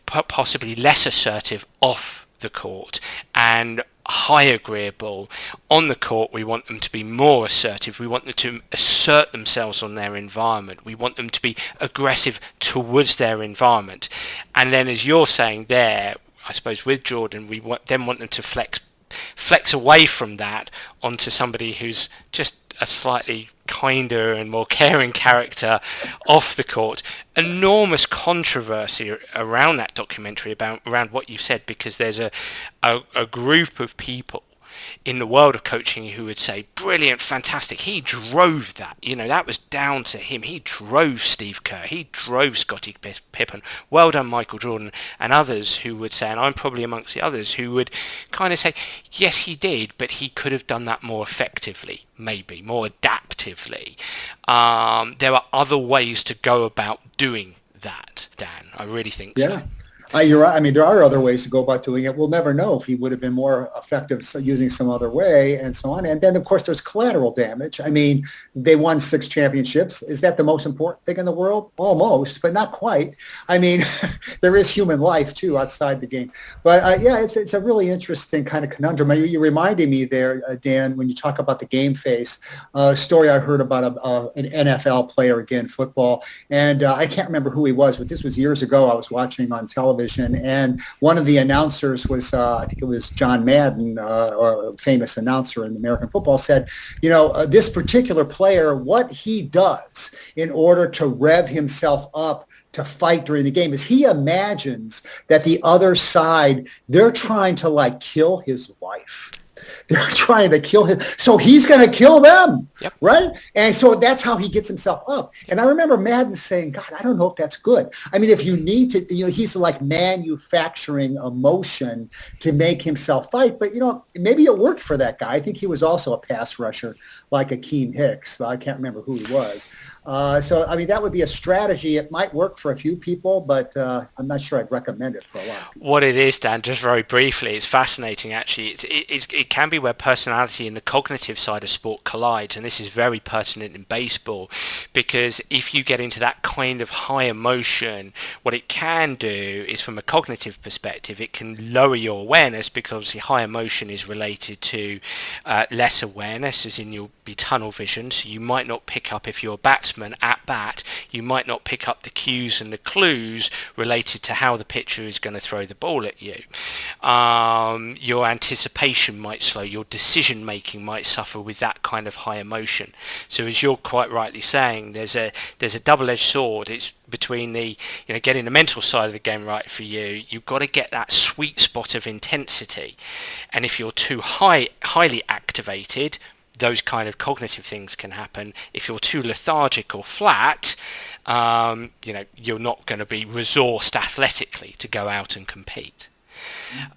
possibly less assertive off the court and high agreeable on the court, we want them to be more assertive. We want them to assert themselves on their environment. We want them to be aggressive towards their environment. And then, as you're saying there, I suppose with Jordan, we want them to flex away from that onto somebody who's just a slightly kinder and more caring character off the court. Enormous controversy around that documentary, around what you've said, because there's a group of people in the world of coaching who would say, brilliant, fantastic, he drove that, you know, that was down to him, he drove Steve Kerr, he drove Scottie Pippen, well done Michael Jordan, and others who would say, and I'm probably amongst the others, who would kind of say, yes, he did, but he could have done that more effectively, maybe more adaptively. There are other ways to go about doing that, Dan. I really think so. Yeah. You're right. I mean, there are other ways to go about doing it. We'll never know if he would have been more effective using some other way and so on. And then, of course, there's collateral damage. I mean, they won 6 championships. Is that the most important thing in the world? Almost, but not quite. I mean, there is human life, too, outside the game. But, yeah, it's a really interesting kind of conundrum. You reminded me there, Dan, when you talk about the game face, a story I heard about an NFL player, again, football. And I can't remember who he was, but this was years ago. I was watching on television. And one of the announcers was, I think it was John Madden, or a famous announcer in American football, said, this particular player, what he does in order to rev himself up to fight during the game is he imagines that the other side, they're trying to kill his wife. They're trying to kill him. So he's going to kill them, yep. Right? And so that's how he gets himself up. And I remember Madden saying, God, I don't know if that's good. I mean, if you need to, he's manufacturing emotion to make himself fight. But, maybe it worked for that guy. I think he was also a pass rusher like Akeem Hicks. So I can't remember who he was. So, I mean, that would be a strategy. It might work for a few people, but I'm not sure I'd recommend it for a lot of people. What it is, Dan, just very briefly, it's fascinating, actually. It can be where personality and the cognitive side of sport collides, and this is very pertinent in baseball, because if you get into that kind of high emotion, what it can do is, from a cognitive perspective, it can lower your awareness, because the high emotion is related to less awareness, as in you'll be tunnel vision, so you might not pick up, if you're a batsman at bat, you might not pick up the cues and the clues related to how the pitcher is going to throw the ball at you. Your anticipation might slow, your decision making might suffer with that kind of high emotion. So as you're quite rightly saying, there's a double-edged sword. It's between the getting the mental side of the game right for you. You've got to get that sweet spot of intensity, and if you're too highly activated, those kind of cognitive things can happen. If you're too lethargic or flat, you're not going to be resourced athletically to go out and compete.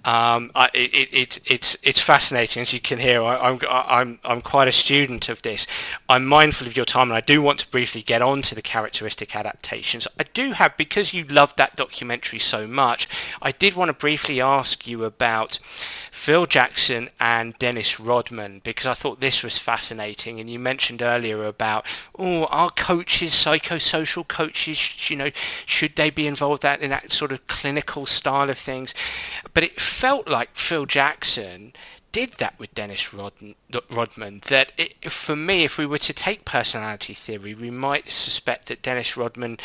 It's fascinating, as you can hear. I'm quite a student of this. I'm mindful of your time, and I do want to briefly get on to the characteristic adaptations. I do have, because you loved that documentary so much, I did want to briefly ask you about Phil Jackson and Dennis Rodman, because I thought this was fascinating. And you mentioned earlier about, are coaches, psychosocial coaches, should they be involved in that sort of clinical style of things? But it felt like Phil Jackson did that with Dennis Rodman, that for me, if we were to take personality theory, we might suspect that Dennis Rodman,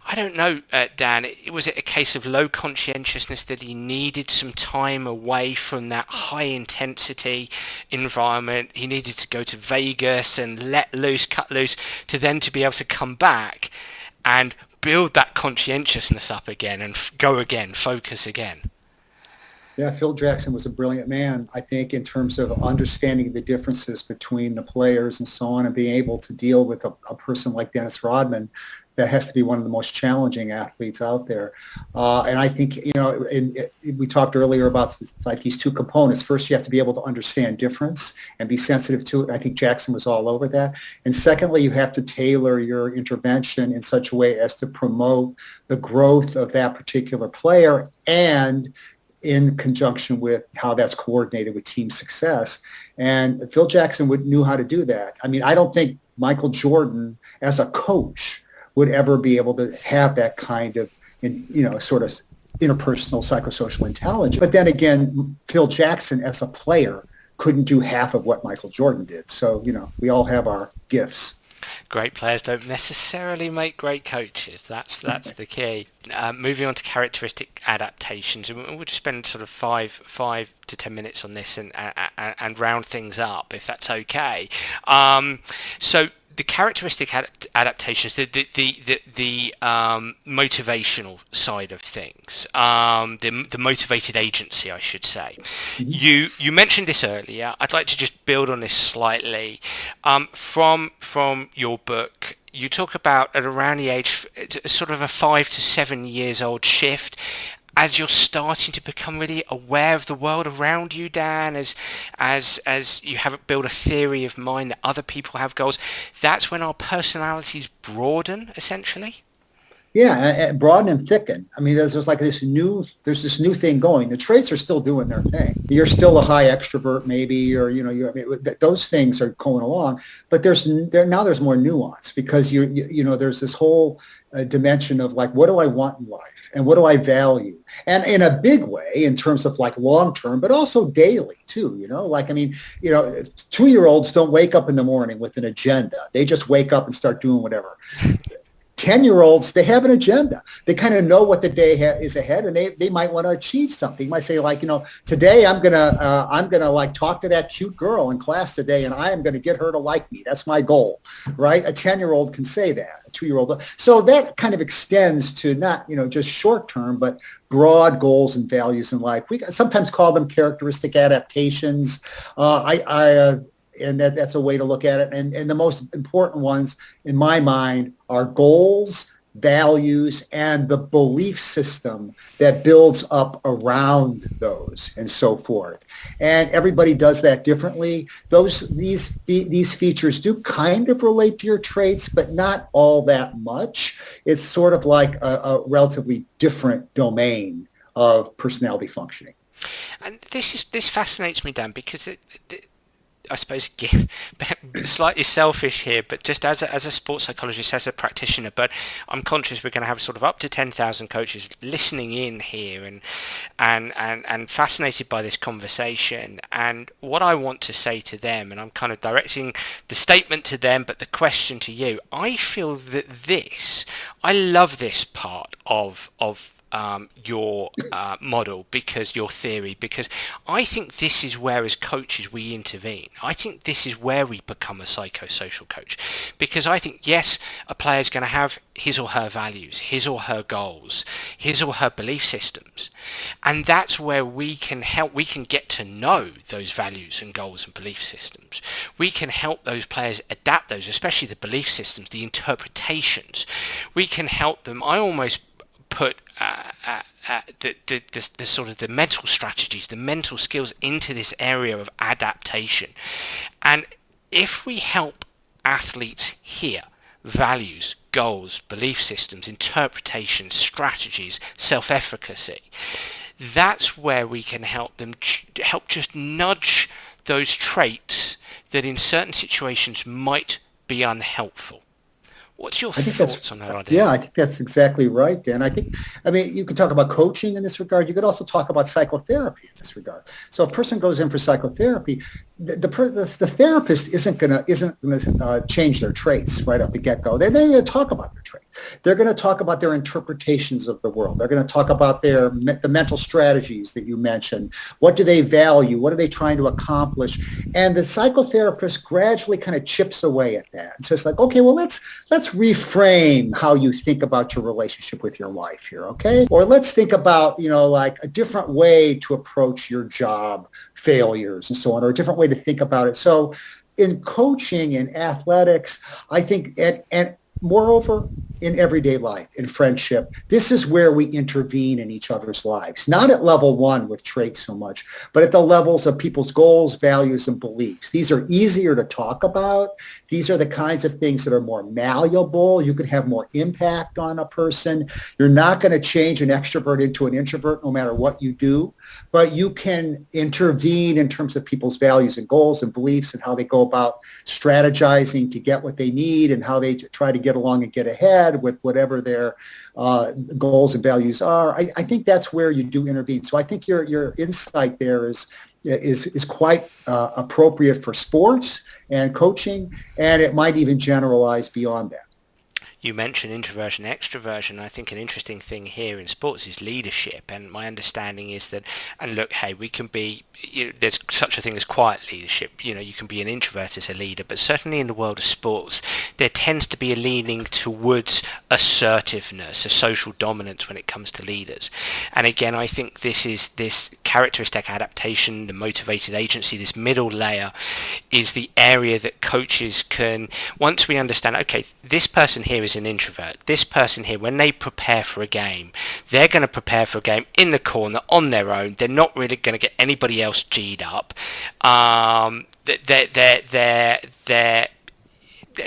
I don't know, Dan, was it a case of low conscientiousness, that he needed some time away from that high intensity environment? He needed to go to Vegas and let loose, cut loose, to be able to come back and build that conscientiousness up again and go again, focus again. Yeah, Phil Jackson was a brilliant man, I think, in terms of understanding the differences between the players and so on, and being able to deal with a person like Dennis Rodman. That has to be one of the most challenging athletes out there. And I think, we talked earlier about these two components. First, you have to be able to understand difference and be sensitive to it. I think Jackson was all over that. And secondly, you have to tailor your intervention in such a way as to promote the growth of that particular player, and in conjunction with how that's coordinated with team success. And Phil Jackson knew how to do that. I mean, I don't think Michael Jordan as a coach would ever be able to have that kind of, sort of interpersonal psychosocial intelligence. But then again, Phil Jackson as a player couldn't do half of what Michael Jordan did. So, we all have our gifts. Great players don't necessarily make great coaches. That's the key. Moving on to characteristic adaptations, and we'll just spend sort of 5 to 10 minutes on this and round things up, if that's okay. So the characteristic adaptations, the motivational side of things, the motivated agency, I should say. Mm-hmm. You mentioned this earlier. I'd like to just build on this slightly. From your book, you talk about at around the age, sort of a 5 to 7 years old shift, as you're starting to become really aware of the world around you, Dan, as you have built a theory of mind that other people have goals, that's when our personalities broaden, essentially? Yeah, broaden and thicken. I mean, there's like there's this new thing going. The traits are still doing their thing. You're still a high extrovert, maybe, or I mean, those things are going along. But there's more nuance because there's this whole dimension of like, what do I want in life, and what do I value, and in a big way in terms of like long term, but also daily too. Like I mean, 2-year-olds don't wake up in the morning with an agenda. They just wake up and start doing whatever. 10-year-olds, they have an agenda. They kind of know what the day is ahead, and they might want to achieve something. You might say like, today I'm gonna like talk to that cute girl in class today, and I am going to get her to like me. That's my goal, right? A 10-year-old can say that. A 2-year-old. So that kind of extends to not just short term, but broad goals and values in life. We sometimes call them characteristic adaptations. And that's a way to look at it. And the most important ones, in my mind, are goals, values, and the belief system that builds up around those, and so forth. And everybody does that differently. These features do kind of relate to your traits, but not all that much. It's sort of like a relatively different domain of personality functioning. And this fascinates me, Dan, because I suppose, again, slightly selfish here, but just as a sports psychologist, as a practitioner, but I'm conscious we're going to have sort of up to 10,000 coaches listening in here and fascinated by this conversation. And what I want to say to them, and I'm kind of directing the statement to them, but the question to you, I feel that I love this part of your model, because your theory, because I think this is where as coaches we intervene. I think this is where we become a psychosocial coach, because I think, yes, a player is going to have his or her values, his or her goals, his or her belief systems, and that's where we can help. We can get to know those values and goals and belief systems. We can help those players adapt those, especially the belief systems, the interpretations. We can help them. I almost put the sort of the mental strategies, the mental skills into this area of adaptation. And if we help athletes here, values, goals, belief systems, interpretations, strategies, self-efficacy, that's where we can help them help just nudge those traits that in certain situations might be unhelpful. What's your thoughts on that idea? Yeah, I think that's exactly right, Dan. I mean, you could talk about coaching in this regard. You could also talk about psychotherapy in this regard. So, if a person goes in for psychotherapy, the therapist isn't gonna change their traits right off the get-go. They're going to talk about their traits. They're going to talk about their interpretations of the world. They're going to talk about the mental strategies that you mentioned. What do they value? What are they trying to accomplish? And the psychotherapist gradually kind of chips away at that and says, like, okay, well, let's reframe how you think about your relationship with your wife here, okay? Or let's think about, like a different way to approach your job failures and so on, or a different way to think about it. So in coaching and athletics, I think, and moreover, in everyday life, in friendship, this is where we intervene in each other's lives, not at level one with traits so much, but at the levels of people's goals, values, and beliefs. These are easier to talk about. These are the kinds of things that are more malleable. You can have more impact on a person. You're not going to change an extrovert into an introvert no matter what you do, but you can intervene in terms of people's values and goals and beliefs and how they go about strategizing to get what they need and how they try to get along and get ahead with whatever their goals and values are. I think that's where you do intervene. So I think your insight there is quite appropriate for sports and coaching, and it might even generalize beyond that. You mentioned introversion, extroversion. I think an interesting thing here in sports is leadership, and my understanding is that, and look, hey, we can be, there's such a thing as quiet leadership. You can be an introvert as a leader, but certainly in the world of sports, there tends to be a leaning towards assertiveness, a social dominance when it comes to leaders. And again, I think this characteristic adaptation, the motivated agency, this middle layer is the area that coaches can, once we understand, okay, this person here is an introvert. This person here, when they prepare for a game, they're going to prepare for a game in the corner on their own. They're not really going to get anybody else G'd up.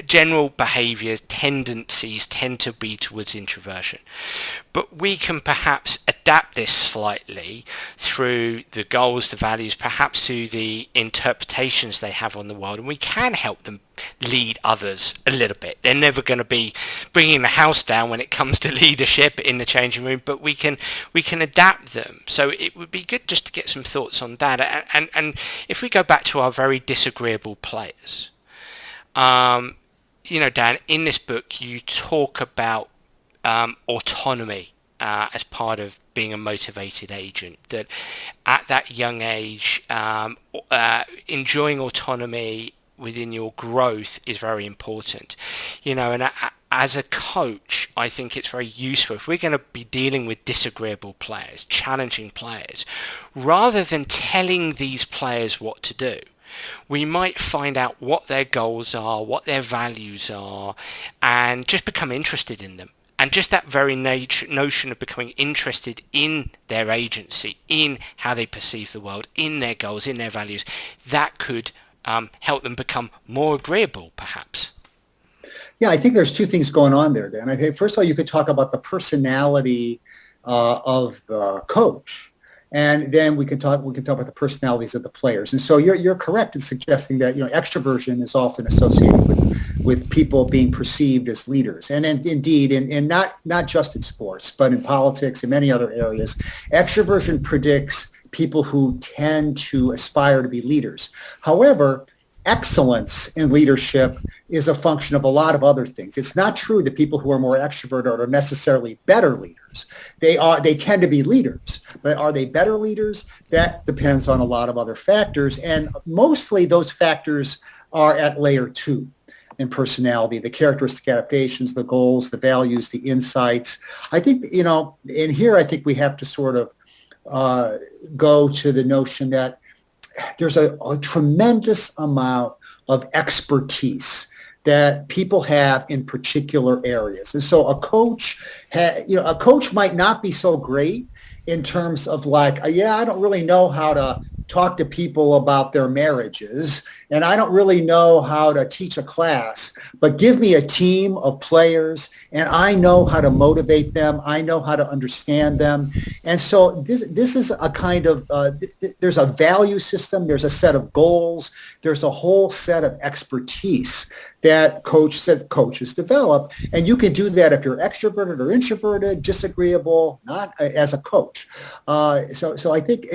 general behaviours, tendencies tend to be towards introversion. But we can perhaps adapt this slightly through the goals, the values, perhaps to the interpretations they have on the world, and we can help them lead others a little bit. They're never going to be bringing the house down when it comes to leadership in the changing room, but we can adapt them. So it would be good just to get some thoughts on that. And if we go back to our very disagreeable players, Dan, in this book you talk about autonomy as part of being a motivated agent, that at that young age enjoying autonomy within your growth is very important. And as a coach, I think it's very useful if we're going to be dealing with disagreeable players, challenging players, rather than telling these players what to do, we might find out what their goals are, what their values are, and just become interested in them. And just that very notion of becoming interested in their agency, in how they perceive the world, in their goals, in their values, that could help them become more agreeable, perhaps. Yeah, I think there's two things going on there, Dan. I think, first of all, you could talk about the personality of the coach. And then we can talk about the personalities of the players. And so you're correct in suggesting that extroversion is often associated with people being perceived as leaders. And indeed, and not just in sports, but in politics and many other areas, extroversion predicts people who tend to aspire to be leaders. However, excellence in leadership is a function of a lot of other things. It's not true that people who are more extroverted are necessarily better leaders. They tend to be leaders, but are they better leaders? That depends on a lot of other factors, and mostly those factors are at layer 2 in personality: the characteristic adaptations, the goals, the values, the insights. I think, in here, I think we have to sort of go to the notion that there's a tremendous amount of expertise that people have in particular areas. And so a coach might not be so great in terms of I don't really know how to talk to people about their marriages, and I don't really know how to teach a class, but give me a team of players and I know how to motivate them. I know how to understand them. And so this is a kind of, there's a value system, there's a set of goals, there's a whole set of expertise that coaches develop. And you can do that if you're extroverted or introverted, disagreeable, not as a coach. So I think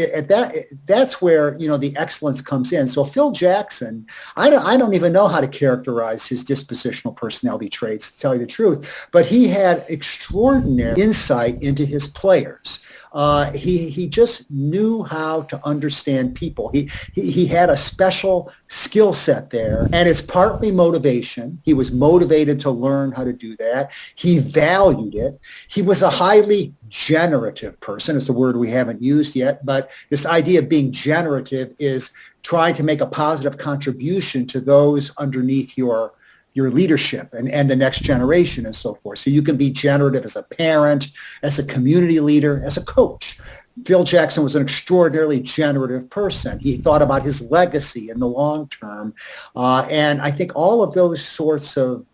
that's where, the excellence comes in. So Phil Jackson, I don't even know how to characterize his dispositional personality traits, to tell you the truth, but he had extraordinary insight into his players. He just knew how to understand people. He had a special skill set there, and it's partly motivation. He was motivated to learn how to do that. He valued it. He was a highly generative person. It's a word we haven't used yet, but this idea of being generative is trying to make a positive contribution to those underneath your leadership and the next generation and so forth. So you can be generative as a parent, as a community leader, as a coach. Phil Jackson was an extraordinarily generative person. He thought about his legacy in the long term. And I think all of those sorts of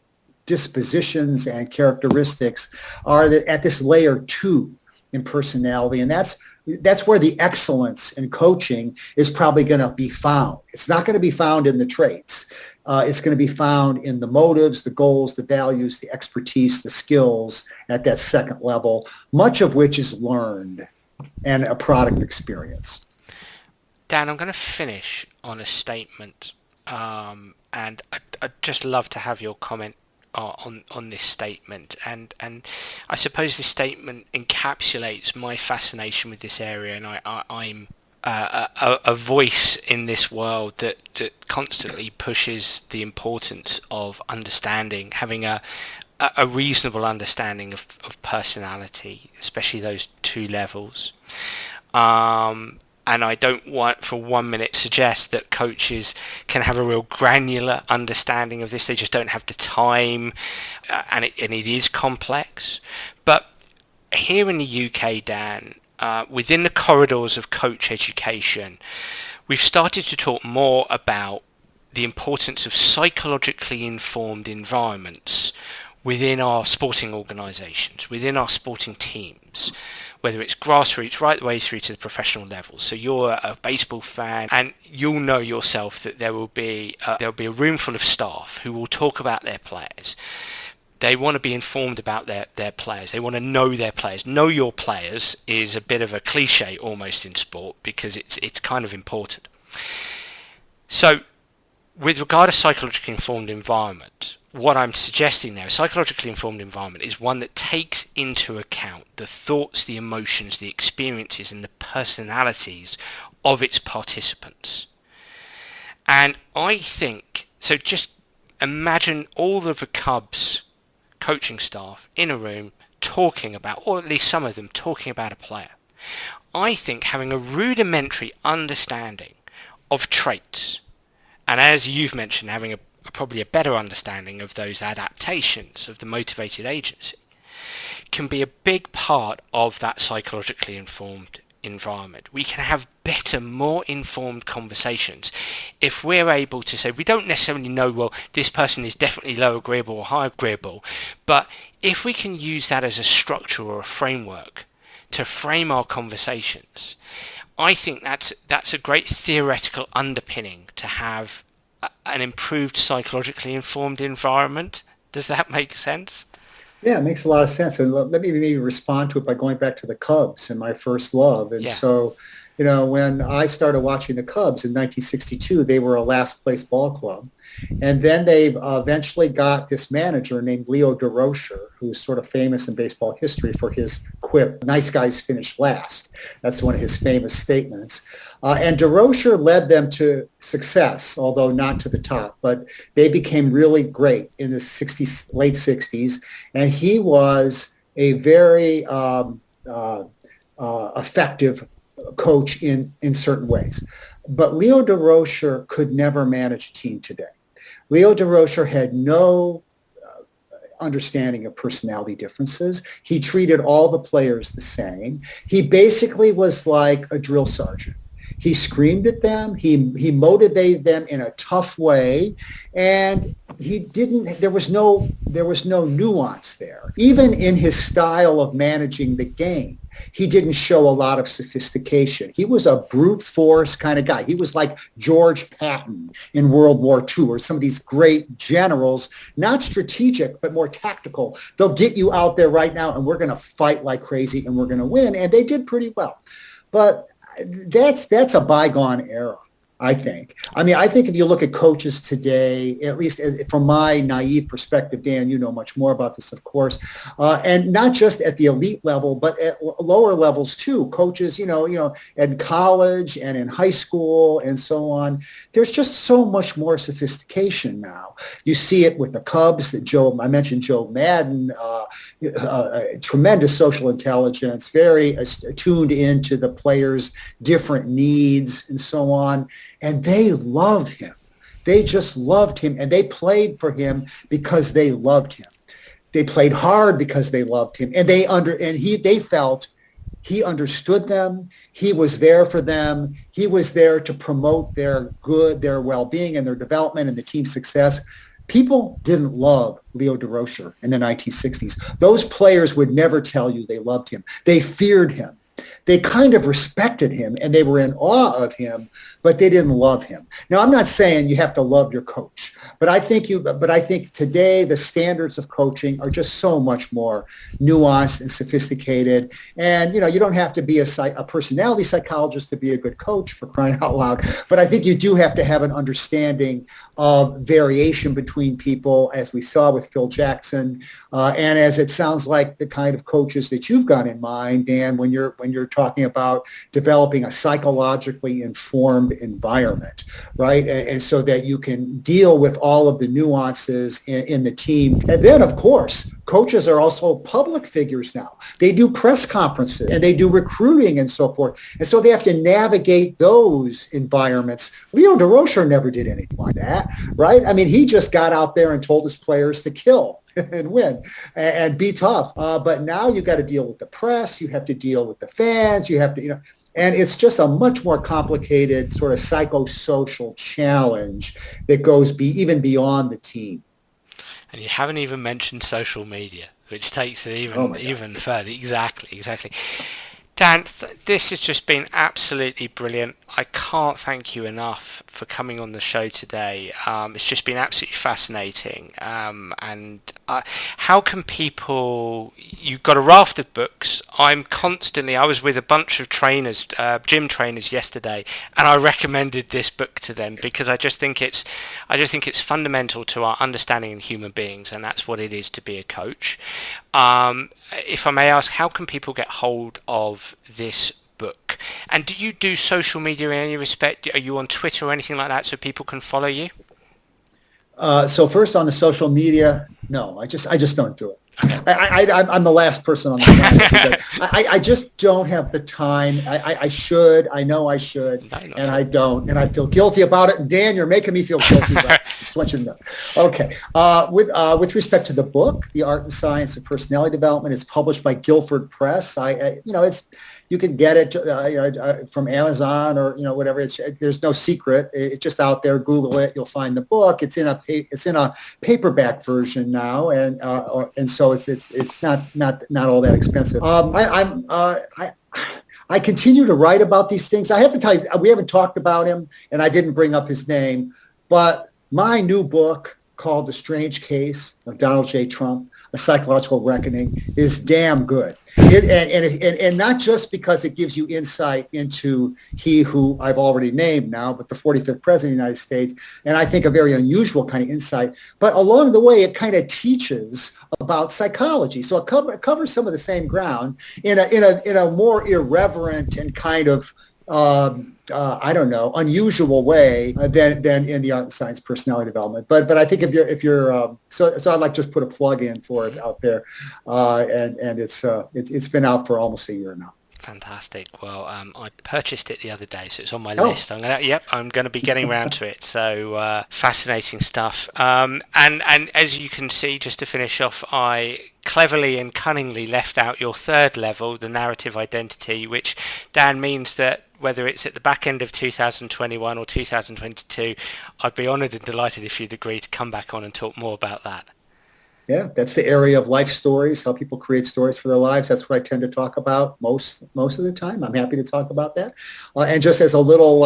dispositions and characteristics are at this layer 2 in personality. And that's where the excellence in coaching is probably going to be found. It's not going to be found in the traits. It's going to be found in the motives, the goals, the values, the expertise, the skills at that second level, much of which is learned and a product experience. Dan, I'm going to finish on a statement, and I'd just love to have your comment on this statement, and I suppose this statement encapsulates my fascination with this area, and I'm a voice in this world that constantly pushes the importance of understanding, having a reasonable understanding of personality, especially those 2 levels. And I don't want for 1 minute suggest that coaches can have a real granular understanding of this. They just don't have the time, and it is complex. But here in the UK, Dan, within the corridors of coach education, we've started to talk more about the importance of psychologically informed environments within our sporting organisations, within our sporting teams, whether it's grassroots right the way through to the professional level. So you're a baseball fan, and you'll know yourself that there will be a room full of staff who will talk about their players. They want to be informed about their players. They want to know their players. Know your players is a bit of a cliche almost in sport, because it's kind of important. So with regard to psychologically informed environment, what I'm suggesting there, a psychologically informed environment, is one that takes into account the thoughts, the emotions, the experiences, and the personalities of its participants. And I think, so just imagine all of the Cubs coaching staff in a room talking about, or at least some of them talking about a player. I think having a rudimentary understanding of traits, and as you've mentioned, having probably a better understanding of those adaptations of the motivated agency, can be a big part of that psychologically informed environment. We can have better, more informed conversations if we're able to say, we don't necessarily know, well, this person is definitely low agreeable or high agreeable, but if we can use that as a structure or a framework to frame our conversations, I think that's a great theoretical underpinning to have an improved psychologically informed environment. Does that make sense? Yeah, it makes a lot of sense. And let me maybe respond to it by going back to the Cubs and my first love. And so, when I started watching the Cubs in 1962, they were a last place ball club. And then they eventually got this manager named Leo DeRocher, who's sort of famous in baseball history for his quip, "Nice guys finish last." That's one of his famous statements. And DeRocher led them to success, although not to the top. But they became really great in the late 60s. And he was a very effective coach in certain ways. But Leo DeRocher could never manage a team today. Leo DeRocher had no understanding of personality differences. He treated all the players the same. He basically was like a drill sergeant. He screamed at them. He motivated them in a tough way, and there was no nuance there. Even in his style of managing the game, he didn't show a lot of sophistication. He was a brute force kind of guy. He was like George Patton in World War II, or some of these great generals, not strategic, but more tactical. They'll get you out there right now, and we're going to fight like crazy, and we're going to win. And they did pretty well. But that's a bygone era, I think. I mean, I think if you look at coaches today, at least from my naive perspective, Dan, you know much more about this, of course, and not just at the elite level, but at lower levels too. Coaches, in college and in high school and so on. There's just so much more sophistication now. You see it with the Cubs. I mentioned Joe Madden, tremendous social intelligence, very tuned into the players' different needs and so on. And they loved him. They just loved him, and they played for him because they loved him. They played hard because they loved him, and they felt he understood them. He was there for them. He was there to promote their well-being and their development and the team's success. People didn't love Leo DeRocher in the 1960s. Those players would never tell you they loved him. They feared him. They kind of respected him, and they were in awe of him, but they didn't love him. Now, I'm not saying you have to love your coach, but I think today the standards of coaching are just so much more nuanced and sophisticated. And, you don't have to be a personality psychologist to be a good coach, for crying out loud. But I think you do have to have an understanding of variation between people, as we saw with Phil Jackson, and as it sounds like the kind of coaches that you've got in mind, Dan, when you're talking about developing a psychologically informed environment, right? And so that you can deal with all of the nuances in the team. And then, of course, coaches are also public figures now. They do press conferences and they do recruiting and so forth. And so they have to navigate those environments. Leo DeRocher never did anything like that, right? I mean, he just got out there and told his players to kill and win and be tough. But now you got to deal with the press. You have to deal with the fans. You have to, And it's just a much more complicated sort of psychosocial challenge that goes even beyond the team. And you haven't even mentioned social media, which takes it Oh my God. even further. Exactly. Dan, this has just been absolutely brilliant. I can't thank you enough for coming on the show today. It's just been absolutely fascinating. And how can people? You've got a raft of books. I was with a bunch of trainers, gym trainers yesterday, and I recommended this book to them because I just think it's fundamental to our understanding in human beings, and that's what it is to be a coach. If I may ask, how can people get hold of this book? And do you do social media in any respect? Are you on Twitter or anything like that so people can follow you? So first on the social media, no, I just don't do it. Okay. I'm the last person on the planet because I just don't have the time. I should. I know I should, No, and I don't, and I feel guilty about it. And Dan, you're making me feel guilty about it. Just want you to know. Okay. With respect to the book, The Art and Science of Personality Development, it's published by Guilford Press. It's you can get it from Amazon or whatever. There's no secret. It's just out there. Google it. You'll find the book. It's in a paperback version now, and so it's not all that expensive. I continue to write about these things. I have to tell you, we haven't talked about him, and I didn't bring up his name, but my new book called The Strange Case of Donald J. Trump, A Psychological Reckoning, is damn good. And not just because it gives you insight into he who I've already named now, but the 45th president of the United States, and I think a very unusual kind of insight. But along the way, it kind of teaches about psychology. So it covers some of the same ground in a more irreverent and kind of unusual way than in the Art and Science Personality Development. But I think if you're so I'd like to just put a plug in for it out there, and it's been out for almost a year now. Fantastic. Well, I purchased it the other day, so it's on my list. I'm going to be getting around to it. So fascinating stuff. And as you can see, just to finish off, I cleverly and cunningly left out your third level, the narrative identity, which, Dan, means that whether it's at the back end of 2021 or 2022, I'd be honoured and delighted if you'd agree to come back on and talk more about that. Yeah, that's the area of life stories, how people create stories for their lives. That's what I tend to talk about most of the time. I'm happy to talk about that. And just as a little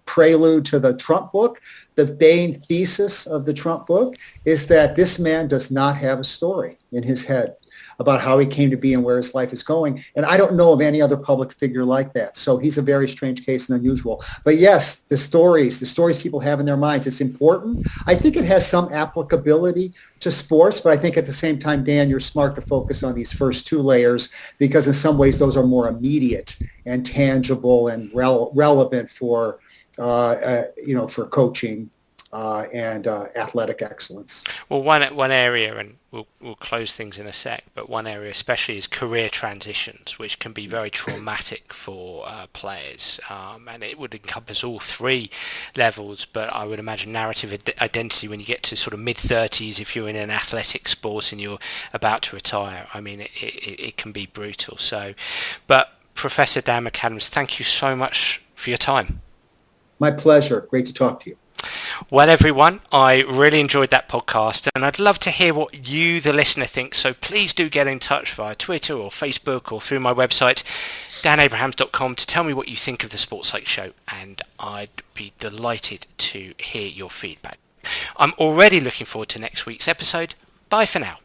prelude to the Trump book, the main thesis of the Trump book is that this man does not have a story in his head about how he came to be and where his life is going. And I don't know of any other public figure like that. So he's a very strange case and unusual. But yes, the stories people have in their minds, it's important. I think it has some applicability to sports, but I think at the same time, Dan, you're smart to focus on these first two layers because in some ways those are more immediate and tangible and relevant for coaching and athletic excellence. Well, one area, and we'll close things in a sec, but one area especially is career transitions, which can be very traumatic for players, and it would encompass all three levels, but I would imagine narrative identity when you get to sort of mid-30s, if you're in an athletic sport and you're about to retire, I mean, it can be brutal. So, but Professor Dan McAdams, thank you so much for your time. My pleasure. Great to talk to you. Well, everyone, I really enjoyed that podcast, and I'd love to hear what you, the listener, think. So please do get in touch via Twitter or Facebook or through my website, danabrahams.com, to tell me what you think of the Sports Psych Show, and I'd be delighted to hear your feedback. I'm already looking forward to next week's episode. Bye for now.